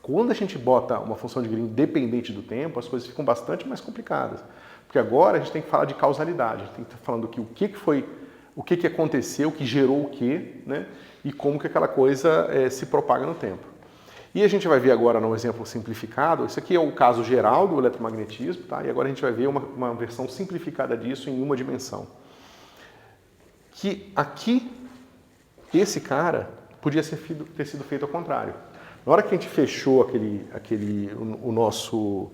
Quando a gente bota uma função de Green dependente do tempo, as coisas ficam bastante mais complicadas. Porque agora a gente tem que falar de causalidade, a gente tem que estar falando que o que aconteceu, o que gerou o quê, né? E como que aquela coisa se propaga no tempo. E a gente vai ver agora num exemplo simplificado, isso aqui é o caso geral do eletromagnetismo, tá? E agora a gente vai ver uma versão simplificada disso em uma dimensão. Que aqui, esse cara podia ter sido feito ao contrário. Na hora que a gente fechou o nosso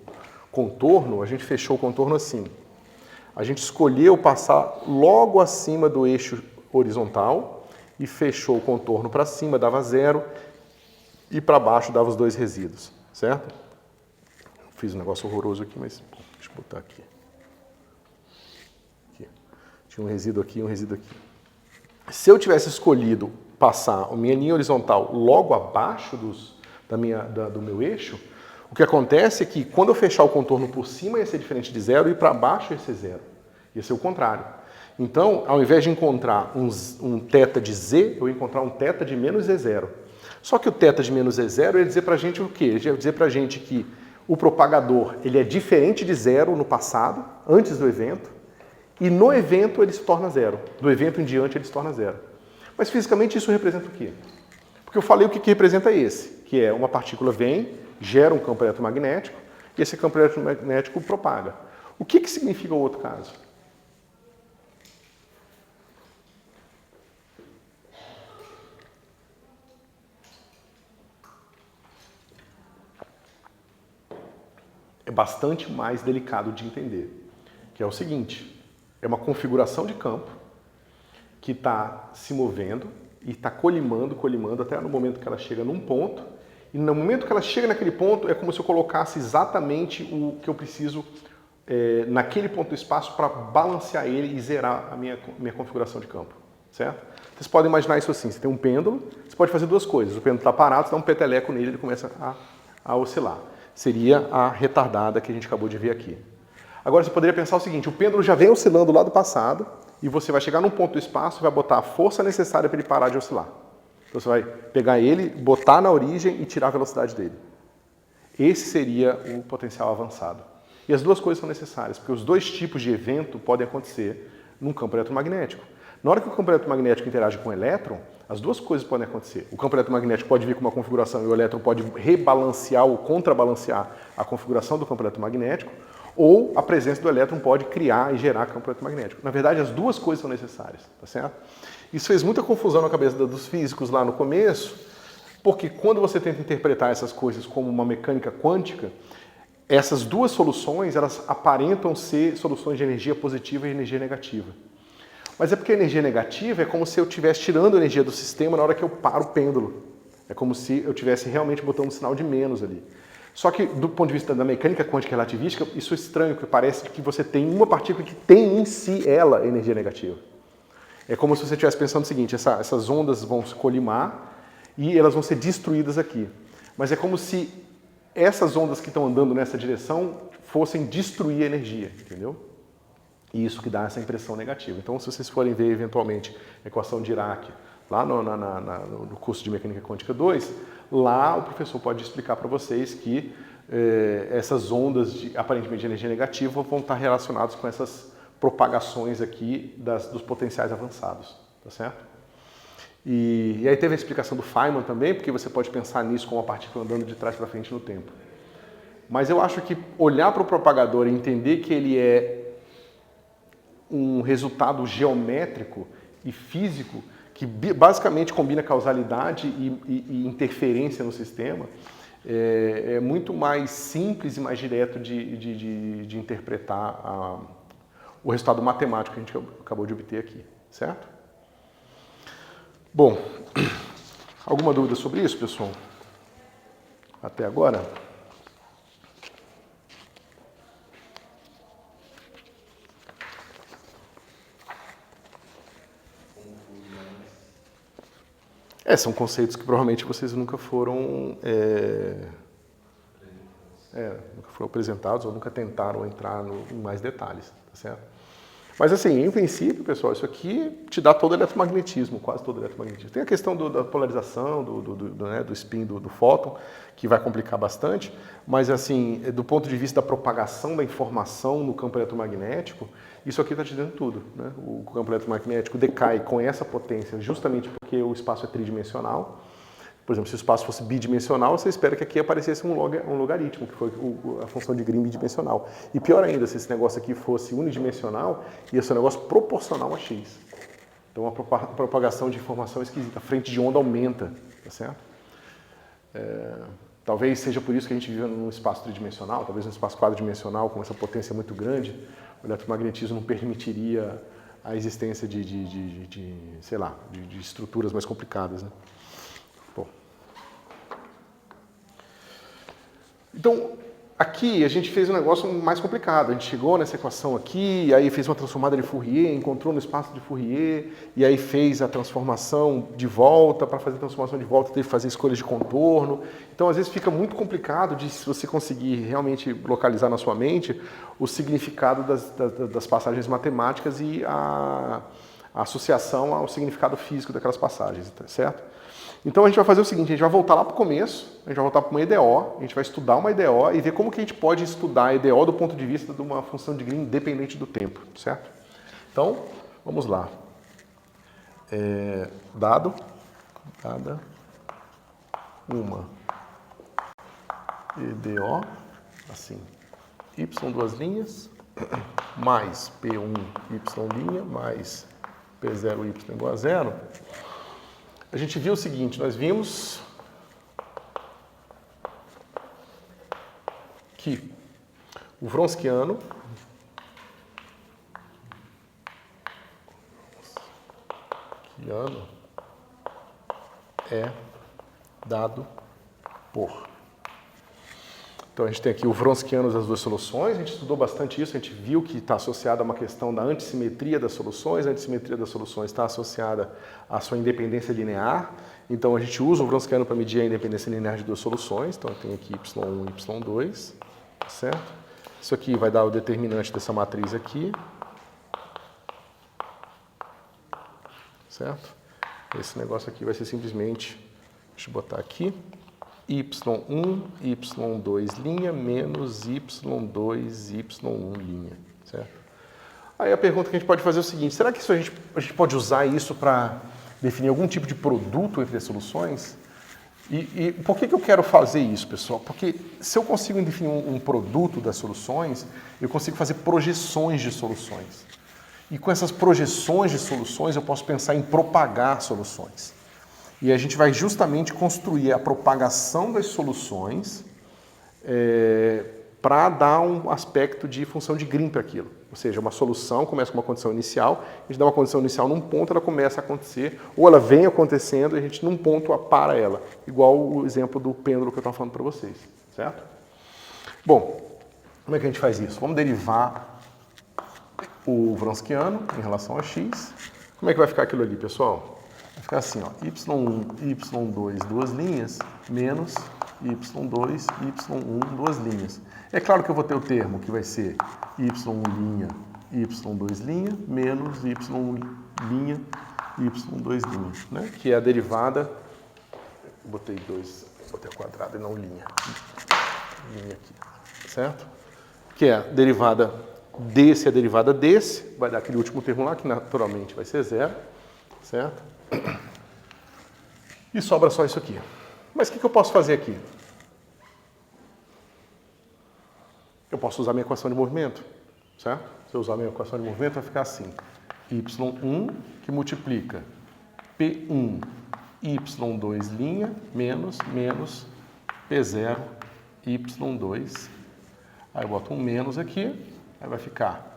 contorno, a gente fechou o contorno assim. A gente escolheu passar logo acima do eixo horizontal e fechou o contorno para cima, dava 0, e para baixo dava os dois resíduos, certo? Fiz um negócio horroroso aqui, mas deixa eu botar aqui. Tinha um resíduo aqui e um resíduo aqui. Se eu tivesse escolhido passar a minha linha horizontal logo abaixo do meu eixo, o que acontece é que quando eu fechar o contorno por cima ia ser diferente de 0 e para baixo ia ser 0. Ia ser o contrário. Então, ao invés de encontrar um θ de z, eu ia encontrar um θ de menos z0. Só que o θ de menos z0 ia dizer para a gente o quê? Ele ia dizer para a gente que o propagador ele é diferente de 0 no passado, antes do evento, e no evento ele se torna 0. Do evento em diante ele se torna 0. Mas fisicamente isso representa o quê? Porque eu falei o que representa esse, que é uma partícula vem, gera um campo eletromagnético, e esse campo eletromagnético propaga. O que significa o outro caso? É bastante mais delicado de entender, que é o seguinte, é uma configuração de campo que está se movendo e está colimando até no momento que ela chega num ponto, e no momento que ela chega naquele ponto é como se eu colocasse exatamente o que eu preciso naquele ponto do espaço para balancear ele e zerar a minha configuração de campo, certo? Vocês podem imaginar isso assim, você tem um pêndulo, você pode fazer duas coisas, o pêndulo está parado, você dá um peteleco nele, ele começa a oscilar. Seria a retardada que a gente acabou de ver aqui. Agora você poderia pensar o seguinte, o pêndulo já vem oscilando lá do passado e você vai chegar num ponto do espaço e vai botar a força necessária para ele parar de oscilar. Então você vai pegar ele, botar na origem e tirar a velocidade dele. Esse seria o potencial avançado. E as duas coisas são necessárias, porque os dois tipos de evento podem acontecer num campo eletromagnético. Na hora que o campo eletromagnético interage com o elétron, as duas coisas podem acontecer. O campo eletromagnético pode vir com uma configuração e o elétron pode rebalancear ou contrabalancear a configuração do campo eletromagnético, ou a presença do elétron pode criar e gerar campo eletromagnético. Na verdade, as duas coisas são necessárias, tá certo? Isso fez muita confusão na cabeça dos físicos lá no começo, porque quando você tenta interpretar essas coisas como uma mecânica quântica, essas duas soluções, elas aparentam ser soluções de energia positiva e energia negativa. Mas é porque a energia negativa é como se eu estivesse tirando energia do sistema na hora que eu paro o pêndulo. É como se eu estivesse realmente botando um sinal de menos ali. Só que, do ponto de vista da mecânica quântica relativística, isso é estranho, porque parece que você tem uma partícula que tem em si ela energia negativa. É como se você estivesse pensando o seguinte, essas ondas vão se colimar e elas vão ser destruídas aqui. Mas é como se essas ondas que estão andando nessa direção fossem destruir a energia, entendeu? E isso que dá essa impressão negativa. Então, se vocês forem ver, eventualmente, a equação de Dirac, lá no curso de Mecânica Quântica 2, lá o professor pode explicar para vocês que essas ondas aparentemente de energia negativa vão estar relacionadas com essas propagações aqui dos potenciais avançados, tá certo? E aí teve a explicação do Feynman também, porque você pode pensar nisso como uma partícula andando de trás para frente no tempo. Mas eu acho que olhar para o propagador e entender que ele é um resultado geométrico e físico que basicamente combina causalidade e interferência no sistema, é muito mais simples e mais direto de interpretar o resultado matemático que a gente acabou de obter aqui, certo? Bom, alguma dúvida sobre isso, pessoal? Até agora? São conceitos que provavelmente vocês nunca foram apresentados ou nunca tentaram entrar em mais detalhes, tá certo? Mas assim, em princípio, pessoal, isso aqui te dá todo o eletromagnetismo, quase todo o eletromagnetismo. Tem a questão da polarização, do spin do fóton, que vai complicar bastante, mas assim, do ponto de vista da propagação da informação no campo eletromagnético, isso aqui está te dando tudo, né? O campo eletromagnético decai com essa potência justamente porque o espaço é tridimensional. Por exemplo, se o espaço fosse bidimensional, você espera que aqui aparecesse um logaritmo, que foi a função de Green bidimensional. E pior ainda, se esse negócio aqui fosse unidimensional, ia ser um negócio proporcional a x. Então a propagação de informação é esquisita, a frente de onda aumenta, tá certo? Talvez seja por isso que a gente vive num espaço tridimensional, talvez num espaço quadridimensional com essa potência muito grande, o eletromagnetismo não permitiria a existência de estruturas mais complicadas, né? Bom. Então, aqui a gente fez um negócio mais complicado. A gente chegou nessa equação aqui, aí fez uma transformada de Fourier, encontrou no espaço de Fourier, e aí fez a transformação de volta. Para fazer a transformação de volta, teve que fazer escolhas de contorno. Então, às vezes, fica muito complicado se você conseguir realmente localizar na sua mente o significado das passagens matemáticas e a associação ao significado físico daquelas passagens, tá certo? Então a gente vai fazer o seguinte, a gente vai voltar lá para o começo, a gente vai voltar para uma EDO, a gente vai estudar uma EDO e ver como que a gente pode estudar a EDO do ponto de vista de uma função de Green independente do tempo, certo? Então, vamos lá. Dada uma EDO, assim, y duas linhas, mais P1 y' mais P0 y igual a zero, a gente viu o seguinte, nós vimos que o Wronskiano é dado por. Então a gente tem aqui o Wronskiano das duas soluções, a gente estudou bastante isso, a gente viu que está associado a uma questão da antissimetria das soluções, a antissimetria das soluções está associada à sua independência linear, então a gente usa o Wronskiano para medir a independência linear de duas soluções, então tem aqui y1 e y2, certo? Isso aqui vai dar o determinante dessa matriz aqui, certo? Esse negócio aqui vai ser simplesmente, deixa eu botar aqui, y1, y2' menos y2, y1', certo? Aí a pergunta que a gente pode fazer é o seguinte, será que a gente pode usar isso para definir algum tipo de produto entre as soluções? E por que eu quero fazer isso, pessoal? Porque se eu consigo definir um produto das soluções, eu consigo fazer projeções de soluções. E com essas projeções de soluções, eu posso pensar em propagar soluções. E a gente vai justamente construir a propagação das soluções para dar um aspecto de função de Green para aquilo. Ou seja, uma solução começa com uma condição inicial, a gente dá uma condição inicial num ponto, ela começa a acontecer, ou ela vem acontecendo e a gente num ponto para ela, igual o exemplo do pêndulo que eu estava falando para vocês, certo? Bom, como é que a gente faz isso? Vamos derivar o Wronskiano em relação a x. Como é que vai ficar aquilo ali, pessoal? Vai ficar assim, ó, y1, y2, duas linhas, menos y2, y1, duas linhas. É claro que eu vou ter o termo que vai ser y1 linha, y2 linha, menos y1 linha, y2 linha, né? Que é a derivada, botei ao quadrado e não linha aqui, certo? Que é a derivada desse, a derivada desse, vai dar aquele último termo lá, que naturalmente vai ser zero, certo? E sobra só isso aqui. Mas o que eu posso fazer aqui? Eu posso usar minha equação de movimento, certo? Se eu usar minha equação de movimento, vai ficar assim. y1 que multiplica P1 y2 linha menos P0 y2. Aí eu boto um menos aqui, aí vai ficar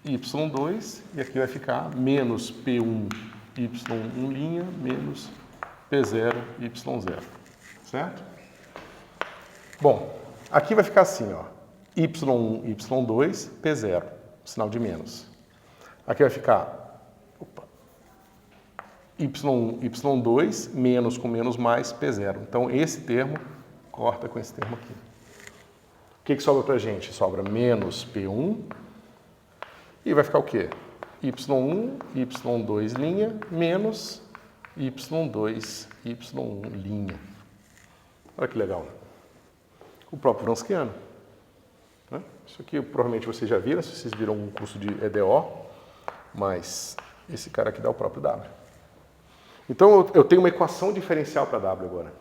y2 e aqui vai ficar menos P1 y1 linha menos P0 y0, certo? Bom, aqui vai ficar assim, ó, y1 y2 P0, sinal de menos. Aqui vai ficar y1 y2 menos com menos mais P0. Então esse termo corta com esse termo aqui. O que sobra pra gente? Sobra menos P1 e vai ficar o quê? y1, y2 linha, menos y2, y1 linha. Olha que legal. O próprio Wronskiano. Né? Isso aqui provavelmente vocês já viram, se vocês viram um curso de EDO, mas esse cara aqui dá o próprio W. Então eu tenho uma equação diferencial para W agora,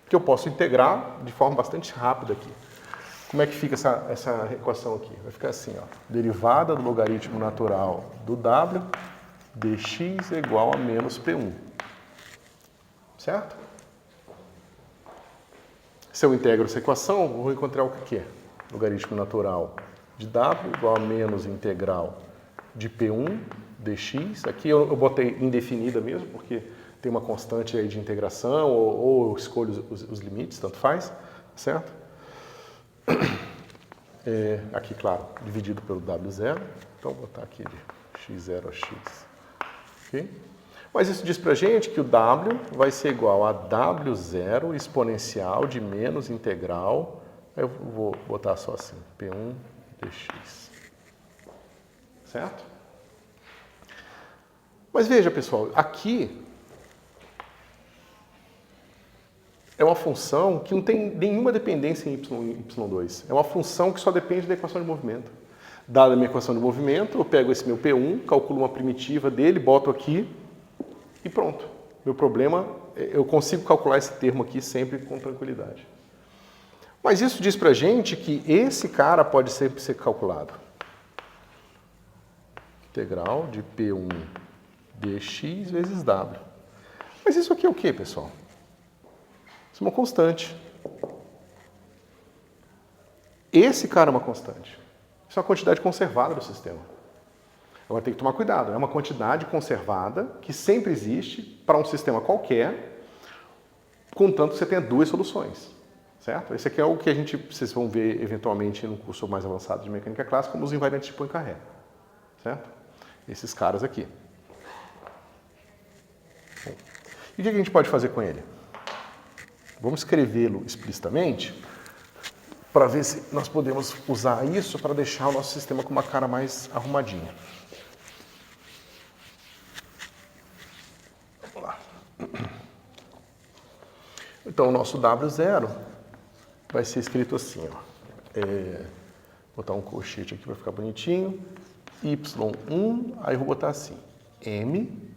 que eu posso integrar de forma bastante rápida aqui. Como é que fica essa equação aqui? Vai ficar assim, ó, derivada do logaritmo natural do W dx é igual a menos P1. Certo? Se eu integro essa equação, eu vou encontrar o que é? Logaritmo natural de W igual a menos integral de P1 dx. Aqui eu botei indefinida mesmo, porque tem uma constante aí de integração, ou eu escolho os limites, tanto faz, certo? Aqui, claro, dividido pelo W0. Então, vou botar aqui de x0 a x. Okay? Mas isso diz pra gente que o W vai ser igual a W0 exponencial de menos integral. Eu vou botar só assim, P1 dx. Certo? Mas veja, pessoal, aqui é uma função que não tem nenhuma dependência em y e y2. É uma função que só depende da equação de movimento. Dada a minha equação de movimento, eu pego esse meu P1, calculo uma primitiva dele, boto aqui e pronto. Meu problema, eu consigo calcular esse termo aqui sempre com tranquilidade. Mas isso diz pra gente que esse cara pode sempre ser calculado. Integral de P1 dx vezes W. Mas isso aqui é o quê, pessoal? Isso é uma constante. Esse cara é uma constante. Isso é uma quantidade conservada do sistema. Agora tem que tomar cuidado. É uma quantidade conservada que sempre existe para um sistema qualquer, contanto que você tenha duas soluções. Certo? Esse aqui é o que vocês vão ver eventualmente no curso mais avançado de mecânica clássica, como os invariantes de Poincaré. Certo? Esses caras aqui. Bom, e o que a gente pode fazer com ele? Vamos escrevê-lo explicitamente para ver se nós podemos usar isso para deixar o nosso sistema com uma cara mais arrumadinha. Vamos lá. Então, o nosso W0 vai ser escrito assim, ó. Vou botar um colchete aqui para ficar bonitinho. Y1, aí eu vou botar assim, M,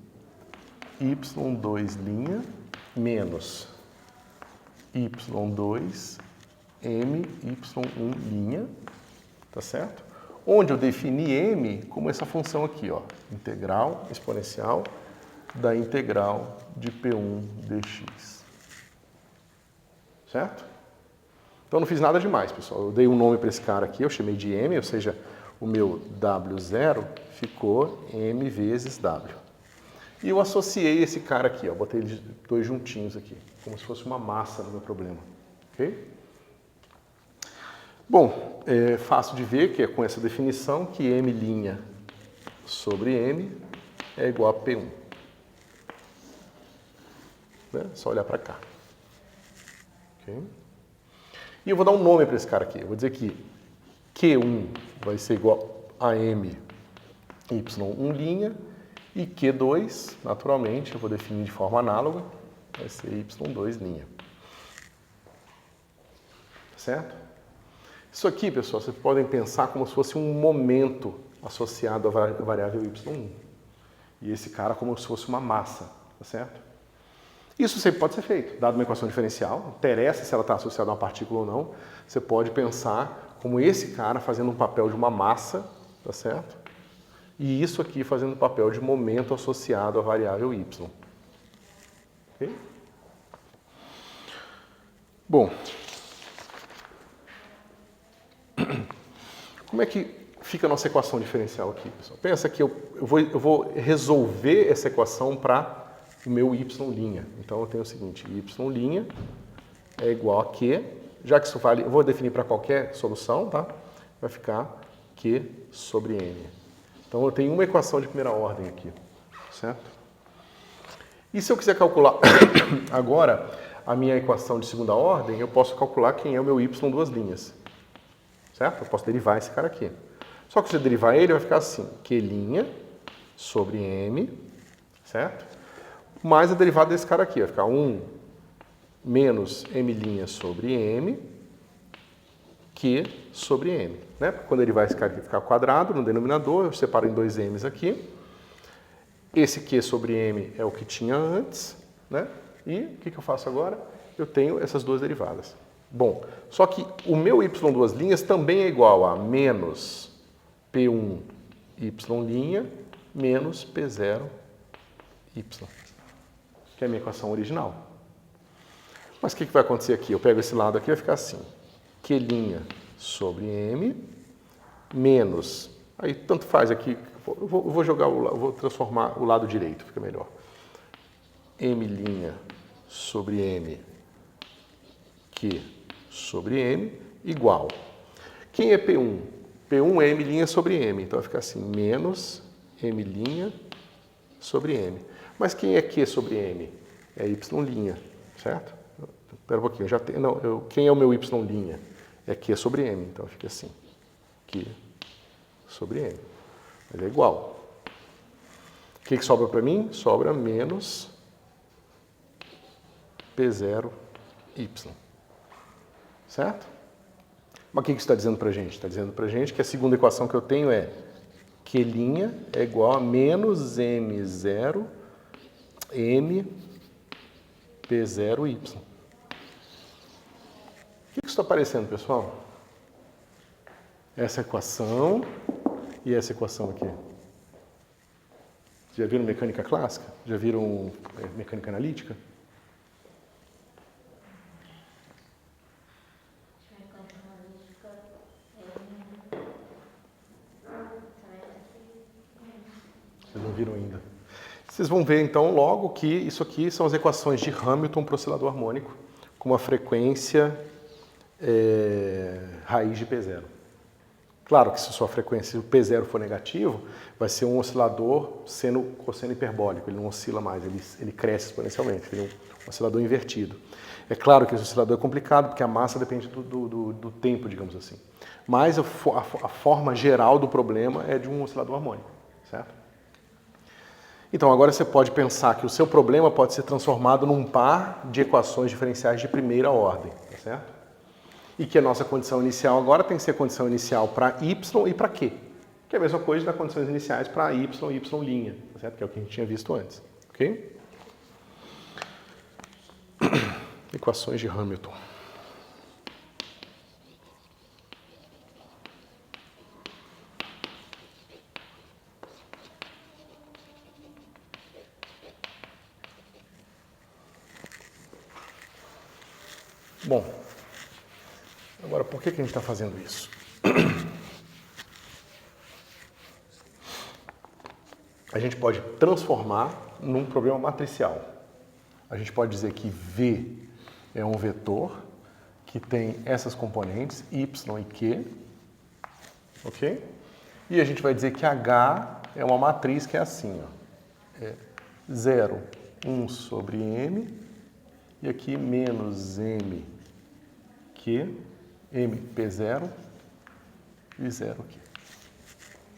Y2 linha, menos Y2, M, Y1 linha, tá certo? Onde eu defini M como essa função aqui, ó, integral exponencial da integral de P1 dx. Certo? Então eu não fiz nada demais, pessoal. Eu dei um nome para esse cara aqui, eu chamei de M, ou seja, o meu W0 ficou M vezes W. E eu associei esse cara aqui, ó, botei eles dois juntinhos aqui, como se fosse uma massa no meu problema. Ok? Bom, é fácil de ver que é com essa definição que M' sobre M é igual a P1. Né? Só olhar para cá. Okay? E eu vou dar um nome para esse cara aqui. Eu vou dizer que Q1 vai ser igual a M Y1' e Q2, naturalmente, eu vou definir de forma análoga, vai ser Y2'. Certo? Isso aqui, pessoal, vocês podem pensar como se fosse um momento associado à variável Y1. E esse cara como se fosse uma massa, tá certo? Isso sempre pode ser feito, dado uma equação diferencial, não interessa se ela está associada a uma partícula ou não, você pode pensar como esse cara fazendo um papel de uma massa, tá certo? E isso aqui fazendo um papel de momento associado à variável Y. Ok? Bom, como é que fica a nossa equação diferencial aqui, pessoal? Pensa que eu vou resolver essa equação para o meu y'. Então eu tenho o seguinte, y' é igual a Q, já que isso vale, eu vou definir para qualquer solução, tá? Vai ficar Q sobre M. Então eu tenho uma equação de primeira ordem aqui, certo? E se eu quiser calcular agora a minha equação de segunda ordem, eu posso calcular quem é o meu y duas linhas, certo? Eu posso derivar esse cara aqui. Só que se eu derivar ele, vai ficar assim, Q' sobre M, certo? Mais a derivada desse cara aqui, vai ficar 1 menos M' sobre M, Q sobre M. Né? Quando derivar esse cara aqui ficar quadrado no denominador, eu separo em dois M's aqui. Esse Q sobre M é o que tinha antes, né? E o que eu faço agora? Eu tenho essas duas derivadas. Bom, só que o meu y duas linhas também é igual a menos P1 y' menos P0 y, que é a minha equação original. Mas o que vai acontecer aqui? Eu pego esse lado aqui e vai ficar assim, Q' sobre M menos, aí tanto faz aqui, eu vou jogar, vou transformar o lado direito, fica melhor. M' sobre M, Q sobre M, igual. Quem é P1? P1 é M' sobre M, então vai ficar assim, menos M' sobre M. Mas quem é Q sobre M? É Y', certo? Espera um pouquinho, já tem, não, quem é o meu Y'? É Q sobre M, então fica assim, Q sobre M. Mas é igual. O que sobra para mim? Sobra menos P0 Y. Certo? Mas o que isso está dizendo para a gente? Está dizendo para a gente que a segunda equação que eu tenho é Q' é igual a menos M0 M P0 Y. O que isso está aparecendo, pessoal? Essa equação e essa equação aqui. Já viram mecânica clássica? Já viram mecânica analítica? Vocês não viram ainda. Vocês vão ver então logo que isso aqui são as equações de Hamilton para o oscilador harmônico com uma frequência raiz de P0. Claro que se a sua frequência, se o P0 for negativo, vai ser um oscilador sendo cosseno hiperbólico, ele não oscila mais, ele cresce exponencialmente, ele é um oscilador invertido. É claro que esse oscilador é complicado, porque a massa depende do tempo, digamos assim. Mas a forma geral do problema é de um oscilador harmônico, certo? Então, agora você pode pensar que o seu problema pode ser transformado num par de equações diferenciais de primeira ordem, tá certo? E que a nossa condição inicial agora tem que ser a condição inicial para y e para q, que é a mesma coisa das condições iniciais para y e y', tá certo? Que é o que a gente tinha visto antes, ok? Equações de Hamilton. Bom, Agora, por que a gente está fazendo isso? A gente pode transformar num problema matricial. A gente pode dizer que V é um vetor que tem essas componentes, Y e Q, ok? E a gente vai dizer que H é uma matriz que é assim, ó. É 0, 1 sobre M, e aqui menos M, Q, M, P0 e 0 aqui.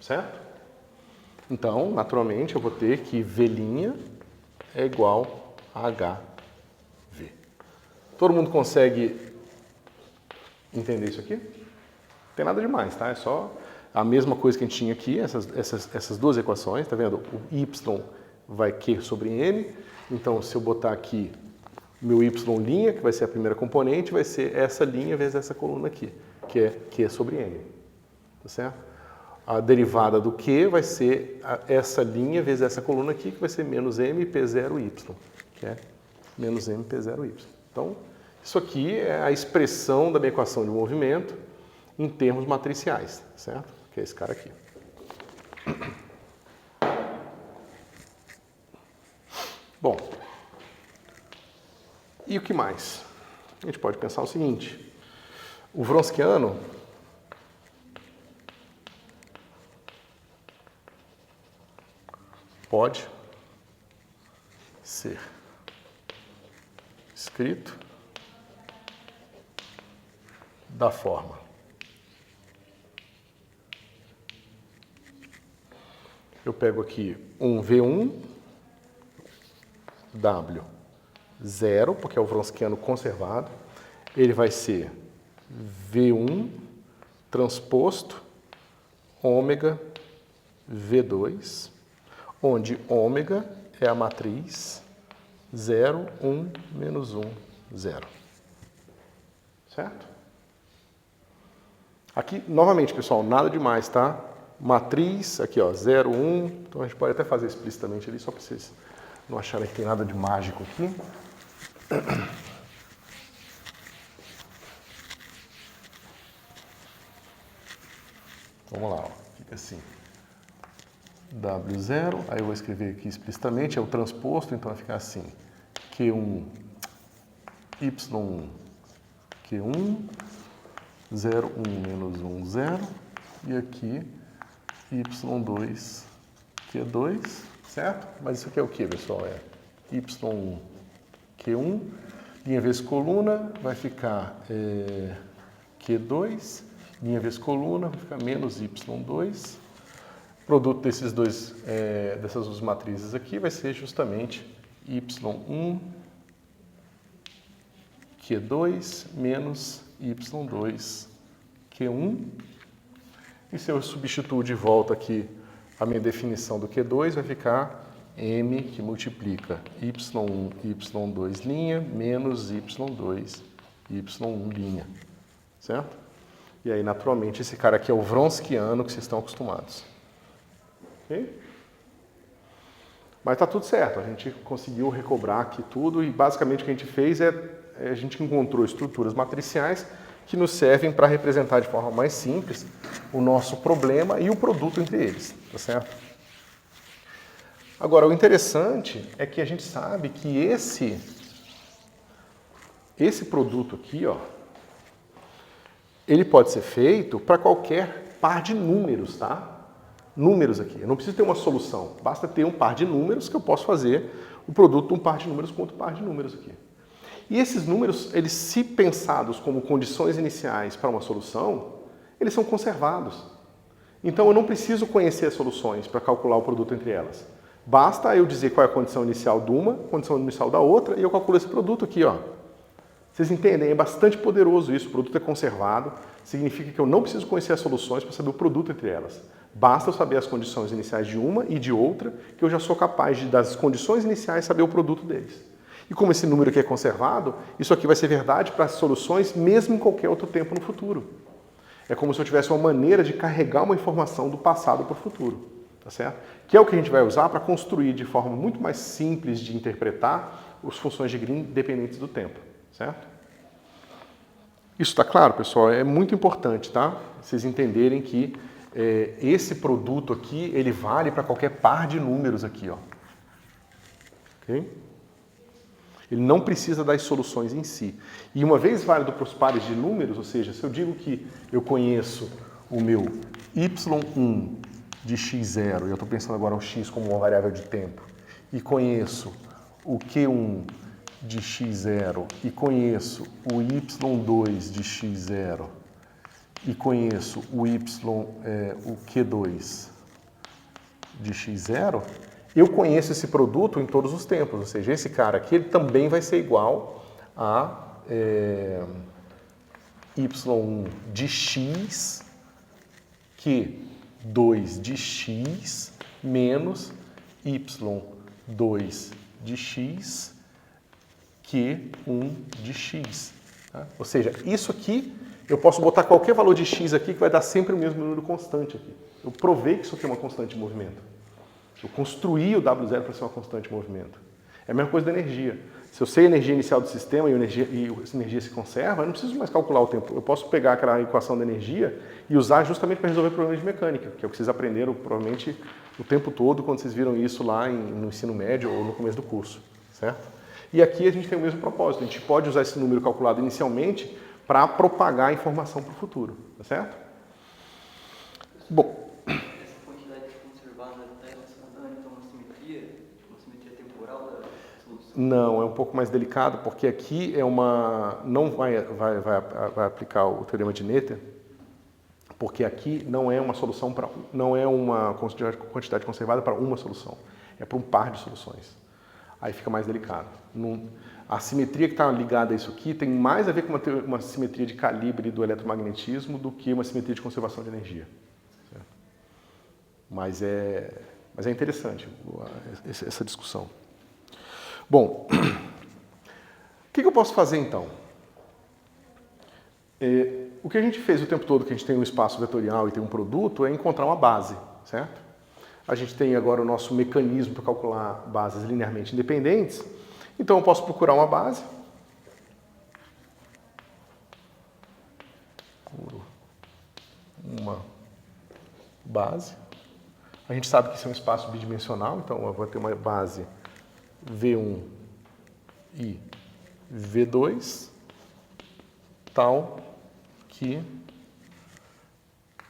Certo? Então, naturalmente, eu vou ter que V' é igual a HV. Todo mundo consegue entender isso aqui? Não tem nada demais, tá? É só a mesma coisa que a gente tinha aqui, essas duas equações, tá vendo? O Y vai Q sobre N, então se eu botar aqui meu Y', que vai ser a primeira componente, vai ser essa linha vezes essa coluna aqui, que é Q sobre N, tá certo? A derivada do Q vai ser essa linha vezes essa coluna aqui, que vai ser menos M P0Y, que é menos M P0Y. Então, isso aqui é a expressão da minha equação de movimento em termos matriciais, certo? Que é esse cara aqui. Bom, e o que mais? A gente pode pensar o seguinte, o Wronskiano pode ser escrito da forma eu pego aqui um V1 W0, porque é o Wronskiano conservado, ele vai ser V1 transposto ômega V2, onde ômega é a matriz 0, 1, menos 1, 0. Certo? Aqui, novamente, pessoal, nada demais, tá? Matriz, aqui, ó, 0, 1. Então a gente pode até fazer explicitamente ali, só para vocês não acharem que tem nada de mágico aqui. Vamos lá, ó. Fica assim. W0, aí eu vou escrever aqui explicitamente, é o transposto, então vai ficar assim, Q1, Y1, Q1, 0, 1, menos 1, 0, e aqui Y2, Q2, certo? Mas isso aqui é o que, pessoal? É Y1, Q1, linha vezes coluna, vai ficar Q2, linha vezes coluna, vai ficar menos Y2, produto dessas duas matrizes aqui vai ser justamente Y1, Q2 menos Y2, Q1. E se eu substituo de volta aqui a minha definição do Q2, vai ficar M que multiplica Y1, Y2' menos Y2, Y1', certo? E aí, naturalmente, esse cara aqui é o Wronskiano que vocês estão acostumados. Ok? Mas está tudo certo, a gente conseguiu recobrar aqui tudo e basicamente o que a gente fez a gente encontrou estruturas matriciais que nos servem para representar de forma mais simples o nosso problema e o produto entre eles, tá certo? Agora, o interessante é que a gente sabe que esse produto aqui, ó, ele pode ser feito para qualquer par de números, tá? Números aqui. Eu não preciso ter uma solução, basta ter um par de números que eu posso fazer o produto de um par de números com outro par de números aqui. E esses números, eles se pensados como condições iniciais para uma solução, eles são conservados. Então eu não preciso conhecer as soluções para calcular o produto entre elas. Basta eu dizer qual é a condição inicial de uma, condição inicial da outra, e eu calculo esse produto aqui, ó. Vocês entendem? É bastante poderoso isso. O produto é conservado, significa que eu não preciso conhecer as soluções para saber o produto entre elas. Basta eu saber as condições iniciais de uma e de outra, que eu já sou capaz de, das condições iniciais, saber o produto deles. E como esse número aqui é conservado, isso aqui vai ser verdade para as soluções mesmo em qualquer outro tempo no futuro. É como se eu tivesse uma maneira de carregar uma informação do passado para o futuro, tá certo? Que é o que a gente vai usar para construir de forma muito mais simples de interpretar as funções de Green dependentes do tempo, certo? Isso está claro, pessoal? É muito importante, tá? Vocês entenderem que esse produto aqui, ele vale para qualquer par de números aqui, ó. Ok? Ele não precisa das soluções em si. E uma vez válido para os pares de números, ou seja, se eu digo que eu conheço o meu y1 de x0, e eu estou pensando agora o x como uma variável de tempo, e conheço o q1 de x0, e conheço o y2 de x0, e conheço o o q2 de x0, eu conheço esse produto em todos os tempos, ou seja, esse cara aqui ele também vai ser igual a y1 de x, q2 de x, menos y2 de x, q1 de x. Tá? Ou seja, isso aqui, eu posso botar qualquer valor de x aqui que vai dar sempre o mesmo número constante aqui. Eu provei que isso aqui é uma constante de movimento. Eu construí o W0 para ser uma constante de movimento. É a mesma coisa da energia. Se eu sei a energia inicial do sistema e a energia se conserva, eu não preciso mais calcular o tempo. Eu posso pegar aquela equação da energia e usar justamente para resolver problemas de mecânica, que é o que vocês aprenderam provavelmente o tempo todo quando vocês viram isso lá no ensino médio ou no começo do curso, certo? E aqui a gente tem o mesmo propósito. A gente pode usar esse número calculado inicialmente para propagar a informação para o futuro, tá certo? Bom, não, é um pouco mais delicado, porque aqui é uma... não vai aplicar o teorema de Noether, porque aqui não é uma solução para... não é uma quantidade conservada para uma solução, é para um par de soluções. Aí fica mais delicado. A simetria que está ligada a isso aqui tem mais a ver com uma simetria de calibre do eletromagnetismo do que uma simetria de conservação de energia. Certo? Mas é interessante essa discussão. Bom, o que eu posso fazer então? O que a gente fez o tempo todo, que a gente tem um espaço vetorial e tem um produto, é encontrar uma base, certo? A gente tem agora o nosso mecanismo para calcular bases linearmente independentes, então eu posso procurar uma base. Procuro uma base. A gente sabe que isso é um espaço bidimensional, então eu vou ter uma base V1 e V2, tal que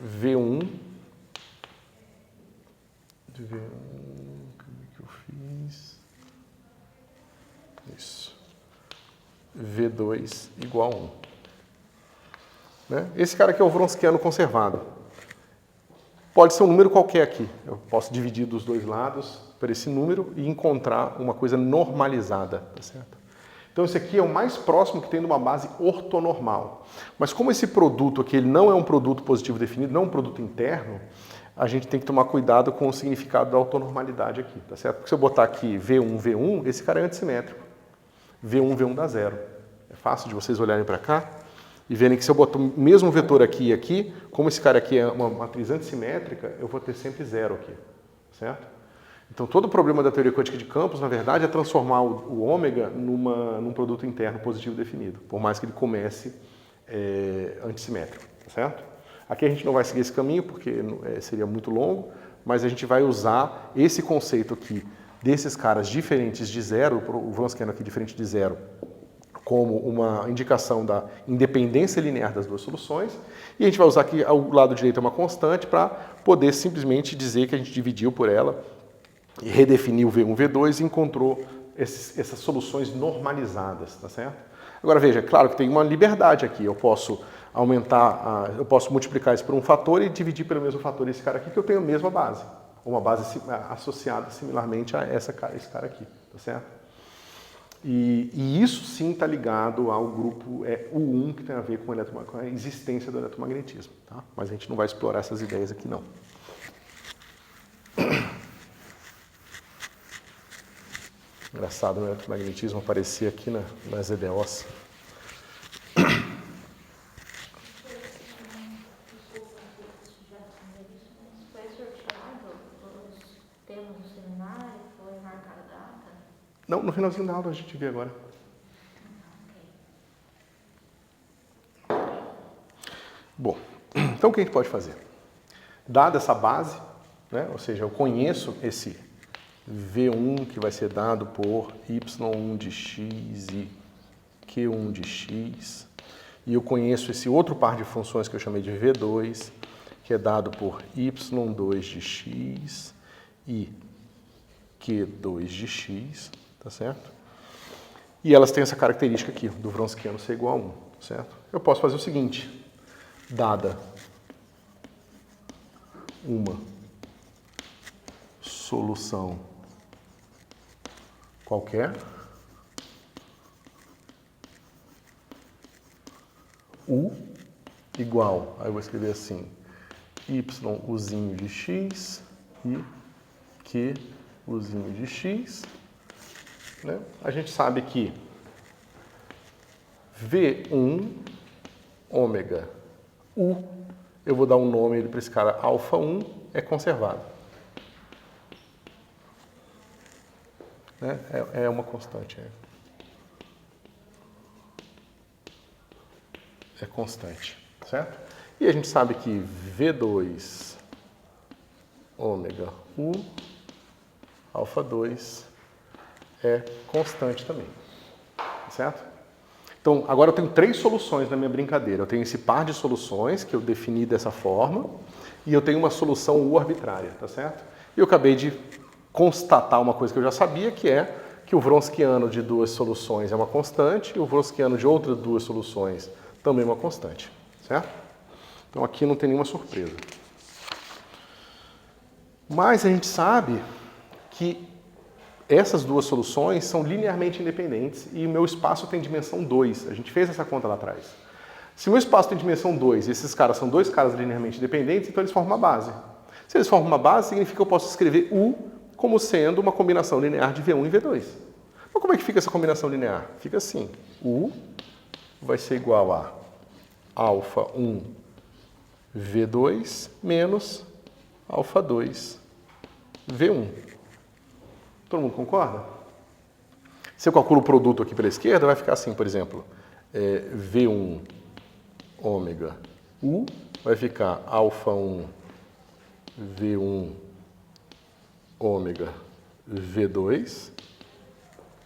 V1, como é que eu fiz? Isso. V2 igual a 1. Né? Esse cara aqui é o Wronskiano conservado. Pode ser um número qualquer aqui. Eu posso dividir dos dois lados por esse número e encontrar uma coisa normalizada, tá certo? Então esse aqui é o mais próximo que tem de uma base ortonormal. Mas como esse produto aqui ele não é um produto positivo definido, não é um produto interno, a gente tem que tomar cuidado com o significado da ortonormalidade aqui, tá certo? Porque se eu botar aqui V1, V1, esse cara é antissimétrico. V1, V1 dá zero. É fácil de vocês olharem para cá e verem que se eu botar o mesmo vetor aqui e aqui, como esse cara aqui é uma matriz antissimétrica, eu vou ter sempre zero aqui, certo? Então todo o problema da teoria quântica de campos, na verdade, é transformar o ômega num produto interno positivo definido, por mais que ele comece antissimétrico, certo? Aqui a gente não vai seguir esse caminho porque seria muito longo, mas a gente vai usar esse conceito aqui desses caras diferentes de zero, o Wronskiano aqui diferente de zero, como uma indicação da independência linear das duas soluções, e a gente vai usar aqui ao lado direito uma constante para poder simplesmente dizer que a gente dividiu por ela e redefiniu V1, V2 e encontrou essas soluções normalizadas, tá certo? Agora veja, claro que tem uma liberdade aqui, eu posso eu posso multiplicar isso por um fator e dividir pelo mesmo fator esse cara aqui, que eu tenho a mesma base, uma base associada similarmente a esse cara aqui, tá certo? E isso sim está ligado ao grupo U1, que tem a ver com a existência do eletromagnetismo, tá? Mas a gente não vai explorar essas ideias aqui não. Engraçado o eletromagnetismo aparecer aqui nas EDOs. Não, no finalzinho da aula a gente vê agora. Bom, então o que a gente pode fazer? Dada essa base, né, ou seja, eu conheço esse V1 que vai ser dado por Y1 de x e Q1 de x, e eu conheço esse outro par de funções que eu chamei de V2, que é dado por Y2 de x e Q2 de x, tá certo? E elas têm essa característica aqui, do Wronskiano ser igual a 1, certo? Eu posso fazer o seguinte, dada uma solução qualquer, U igual, aí eu vou escrever assim, Y uzinho de x e Q uzinho de x, né? A gente sabe que V1 ômega U, eu vou dar um nome para esse cara alfa 1, é conservado. Né? É uma constante. É constante, certo? E a gente sabe que V2 ômega U, alfa 2, é constante também, certo? Então, agora eu tenho 3 soluções na minha brincadeira. Eu tenho esse par de soluções que eu defini dessa forma e eu tenho uma solução U arbitrária, tá certo? E eu acabei de constatar uma coisa que eu já sabia, que é que o Wronskiano de 2 soluções é uma constante e o Wronskiano de outras 2 soluções também é uma constante, certo? Então aqui não tem nenhuma surpresa. Mas a gente sabe que essas 2 soluções são linearmente independentes e o meu espaço tem dimensão 2. A gente fez essa conta lá atrás. Se o meu espaço tem dimensão 2 e esses caras são 2 caras linearmente independentes, então eles formam uma base. Se eles formam uma base, significa que eu posso escrever U como sendo uma combinação linear de V1 e V2. Mas como é que fica essa combinação linear? Fica assim, U vai ser igual a alfa 1 V2 menos alfa 2 V1. Todo mundo concorda? Se eu calculo o produto aqui pela esquerda, vai ficar assim, por exemplo, V1 ômega U vai ficar alfa 1 V1 ômega V2,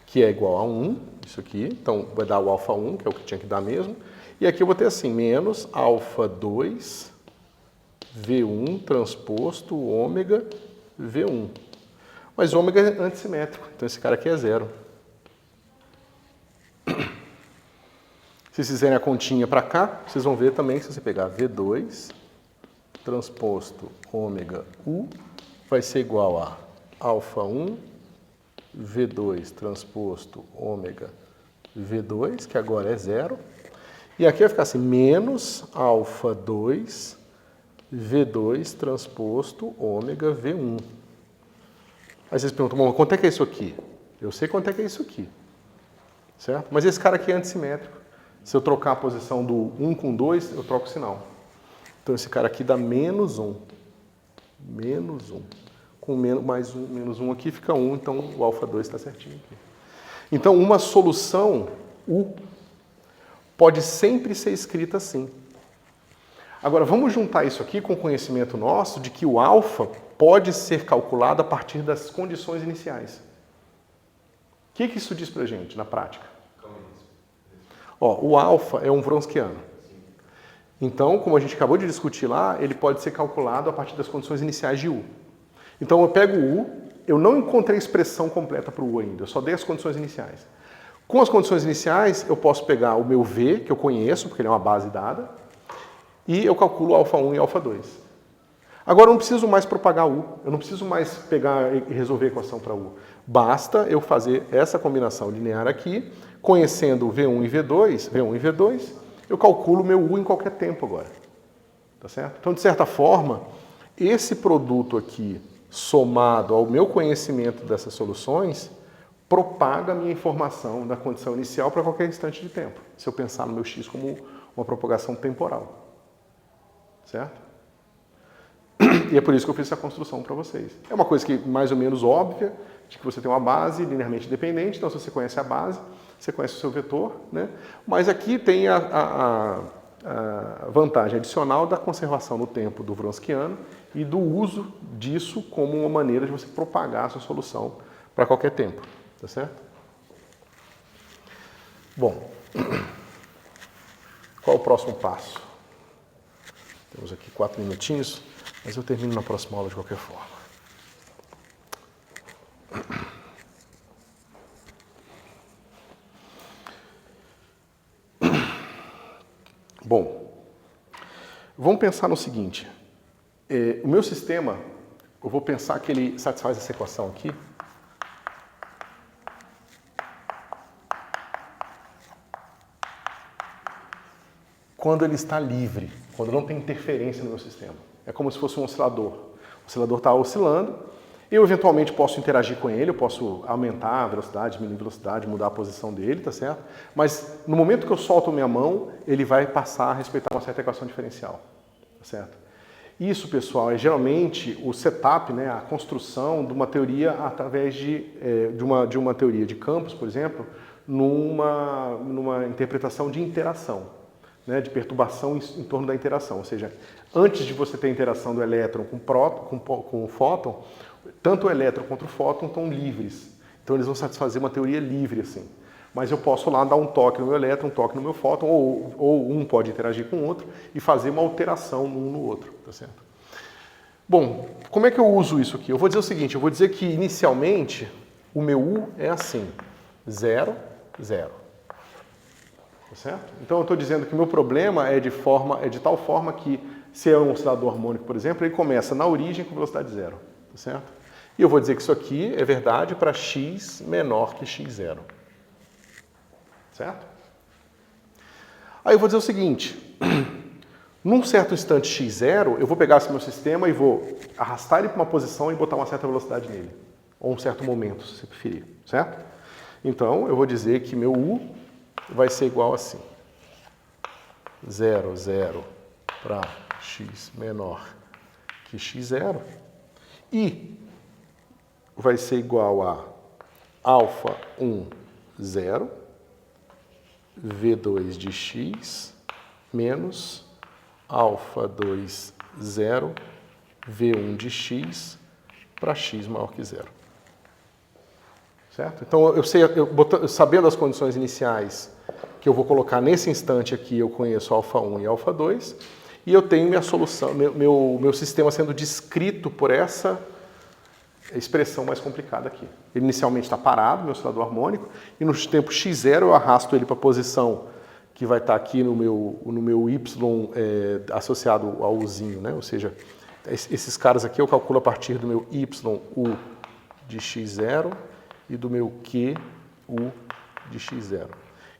que é igual a 1, isso aqui, então vai dar o alfa 1, que é o que tinha que dar mesmo, e aqui eu vou ter assim, menos alfa 2 V1 transposto ômega V1. Mas ômega é antissimétrico, então esse cara aqui é 0. Se vocês fizerem a continha para cá, vocês vão ver também, se você pegar V2 transposto ômega U, vai ser igual a alfa 1 V2 transposto ômega V2, que agora é 0. E aqui vai ficar assim, menos alfa 2 V2 transposto ômega V1. Aí vocês perguntam, bom, quanto é que é isso aqui? Eu sei quanto é que é isso aqui, certo? Mas esse cara aqui é antissimétrico. Se eu trocar a posição do 1 com 2, eu troco o sinal. Então esse cara aqui dá menos 1. Menos 1. Com mais 1, menos 1 aqui fica 1, então o alfa 2 está certinho aqui. Então uma solução U pode sempre ser escrita assim. Agora vamos juntar isso aqui com o conhecimento nosso de que o alfa pode ser calculado a partir das condições iniciais. O que isso diz pra gente na prática? Ó, o alfa é um Wronskiano. Então, como a gente acabou de discutir lá, ele pode ser calculado a partir das condições iniciais de U. Então eu pego o U, eu não encontrei a expressão completa para o U ainda, eu só dei as condições iniciais. Com as condições iniciais, eu posso pegar o meu V, que eu conheço, porque ele é uma base dada, e eu calculo alfa 1 e alfa 2. Agora eu não preciso mais propagar U, eu não preciso mais pegar e resolver a equação para U. Basta eu fazer essa combinação linear aqui, conhecendo V1 e V2, eu calculo o meu U em qualquer tempo agora. Tá certo? Então, de certa forma, esse produto aqui, somado ao meu conhecimento dessas soluções, propaga a minha informação da condição inicial para qualquer instante de tempo, se eu pensar no meu x como uma propagação temporal. Certo? E é por isso que eu fiz essa construção para vocês. É uma coisa que mais ou menos óbvia, de que você tem uma base linearmente dependente, então se você conhece a base, você conhece o seu vetor, né? Mas aqui tem vantagem adicional da conservação no tempo do Wronskiano e do uso disso como uma maneira de você propagar a sua solução para qualquer tempo, tá certo? Bom, qual o próximo passo? Temos aqui 4 minutinhos, mas eu termino na próxima aula de qualquer forma. Bom, vamos pensar no seguinte. O meu sistema, eu vou pensar que ele satisfaz essa equação aqui. Quando ele está livre, quando não tem interferência no meu sistema. É como se fosse um oscilador. O oscilador está oscilando, eu eventualmente posso interagir com ele, eu posso aumentar a velocidade, diminuir a velocidade, mudar a posição dele, tá certo? Mas no momento que eu solto minha mão, ele vai passar a respeitar uma certa equação diferencial, tá certo? Isso, pessoal, é geralmente o setup, né, a construção de uma teoria através de uma teoria de campos, por exemplo, numa interpretação de interação. Né, de perturbação em torno da interação, ou seja, antes de você ter a interação do elétron com o fóton, tanto o elétron quanto o fóton estão livres. Então eles vão satisfazer uma teoria livre assim. Mas eu posso lá dar um toque no meu elétron, um toque no meu fóton, ou um pode interagir com o outro e fazer uma alteração um no outro, tá certo? Bom, como é que eu uso isso aqui? Eu vou dizer o seguinte, eu vou dizer que inicialmente o meu U é assim, 0, 0. Tá certo? Então eu estou dizendo que o meu problema é de tal forma que, se é um oscilador harmônico, por exemplo, ele começa na origem com velocidade 0. Tá certo? E eu vou dizer que isso aqui é verdade para x menor que x0. Certo? Aí eu vou dizer o seguinte, num certo instante x0, eu vou pegar esse meu sistema e vou arrastar ele para uma posição e botar uma certa velocidade nele. Ou um certo momento, se você preferir. Certo? Então eu vou dizer que meu U vai ser igual assim, 0, 0 para x menor que x0 e vai ser igual a alfa 1, 0, V2 de x menos alfa 2, 0, V1 de x para x maior que 0. Certo? Então, sabendo as condições iniciais que eu vou colocar nesse instante aqui, eu conheço alfa 1 e alfa 2, e eu tenho minha solução, meu sistema sendo descrito por essa expressão mais complicada aqui. Ele inicialmente está parado, meu oscilador harmônico, e no tempo x0 eu arrasto ele para a posição que vai estar aqui no meu y associado ao uzinho, né? Ou seja, esses caras aqui eu calculo a partir do meu y u de x0 e do meu q u de x0,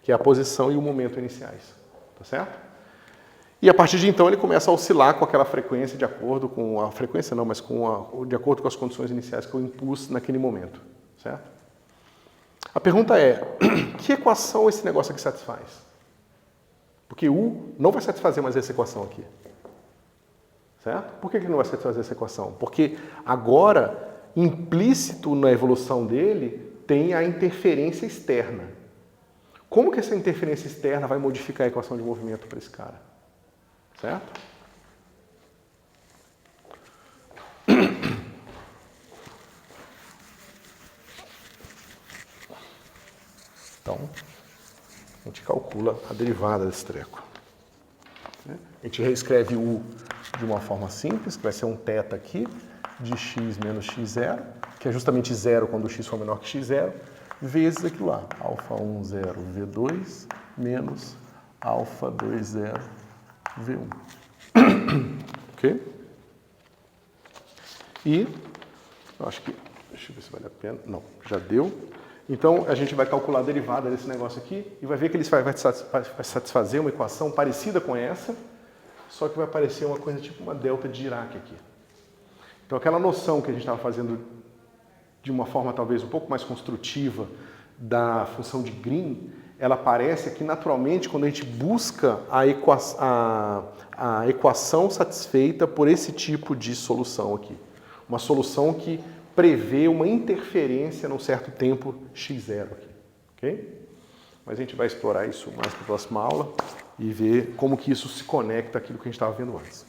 que é a posição e o momento iniciais, tá certo? E a partir de então ele começa a oscilar com aquela frequência de acordo com a frequência não, mas de acordo com as condições iniciais que eu impus naquele momento, certo? A pergunta é, que equação esse negócio aqui satisfaz? Porque U não vai satisfazer mais essa equação aqui, certo? Por que ele não vai satisfazer essa equação? Porque agora, implícito na evolução dele, tem a interferência externa. Como que essa interferência externa vai modificar a equação de movimento para esse cara? Certo? Então, a gente calcula a derivada desse treco. A gente reescreve U de uma forma simples, que vai ser um θ aqui, de x menos x0, que é justamente 0 quando o x for menor que x0, vezes aquilo lá, alfa 1, 0, V2, menos alfa 2, 0, V1. Ok? E, eu acho que, deixa eu ver se vale a pena, não, já deu. Então, a gente vai calcular a derivada desse negócio aqui e vai ver que ele vai satisfazer uma equação parecida com essa, só que vai aparecer uma coisa tipo uma delta de Dirac aqui. Então, aquela noção que a gente estava fazendo de uma forma talvez um pouco mais construtiva da função de Green, ela aparece aqui naturalmente quando a gente busca a equação satisfeita por esse tipo de solução aqui. Uma solução que prevê uma interferência num certo tempo x0 aqui, ok? Mas a gente vai explorar isso mais na próxima aula. e ver como que isso se conecta àquilo que a gente estava vendo antes.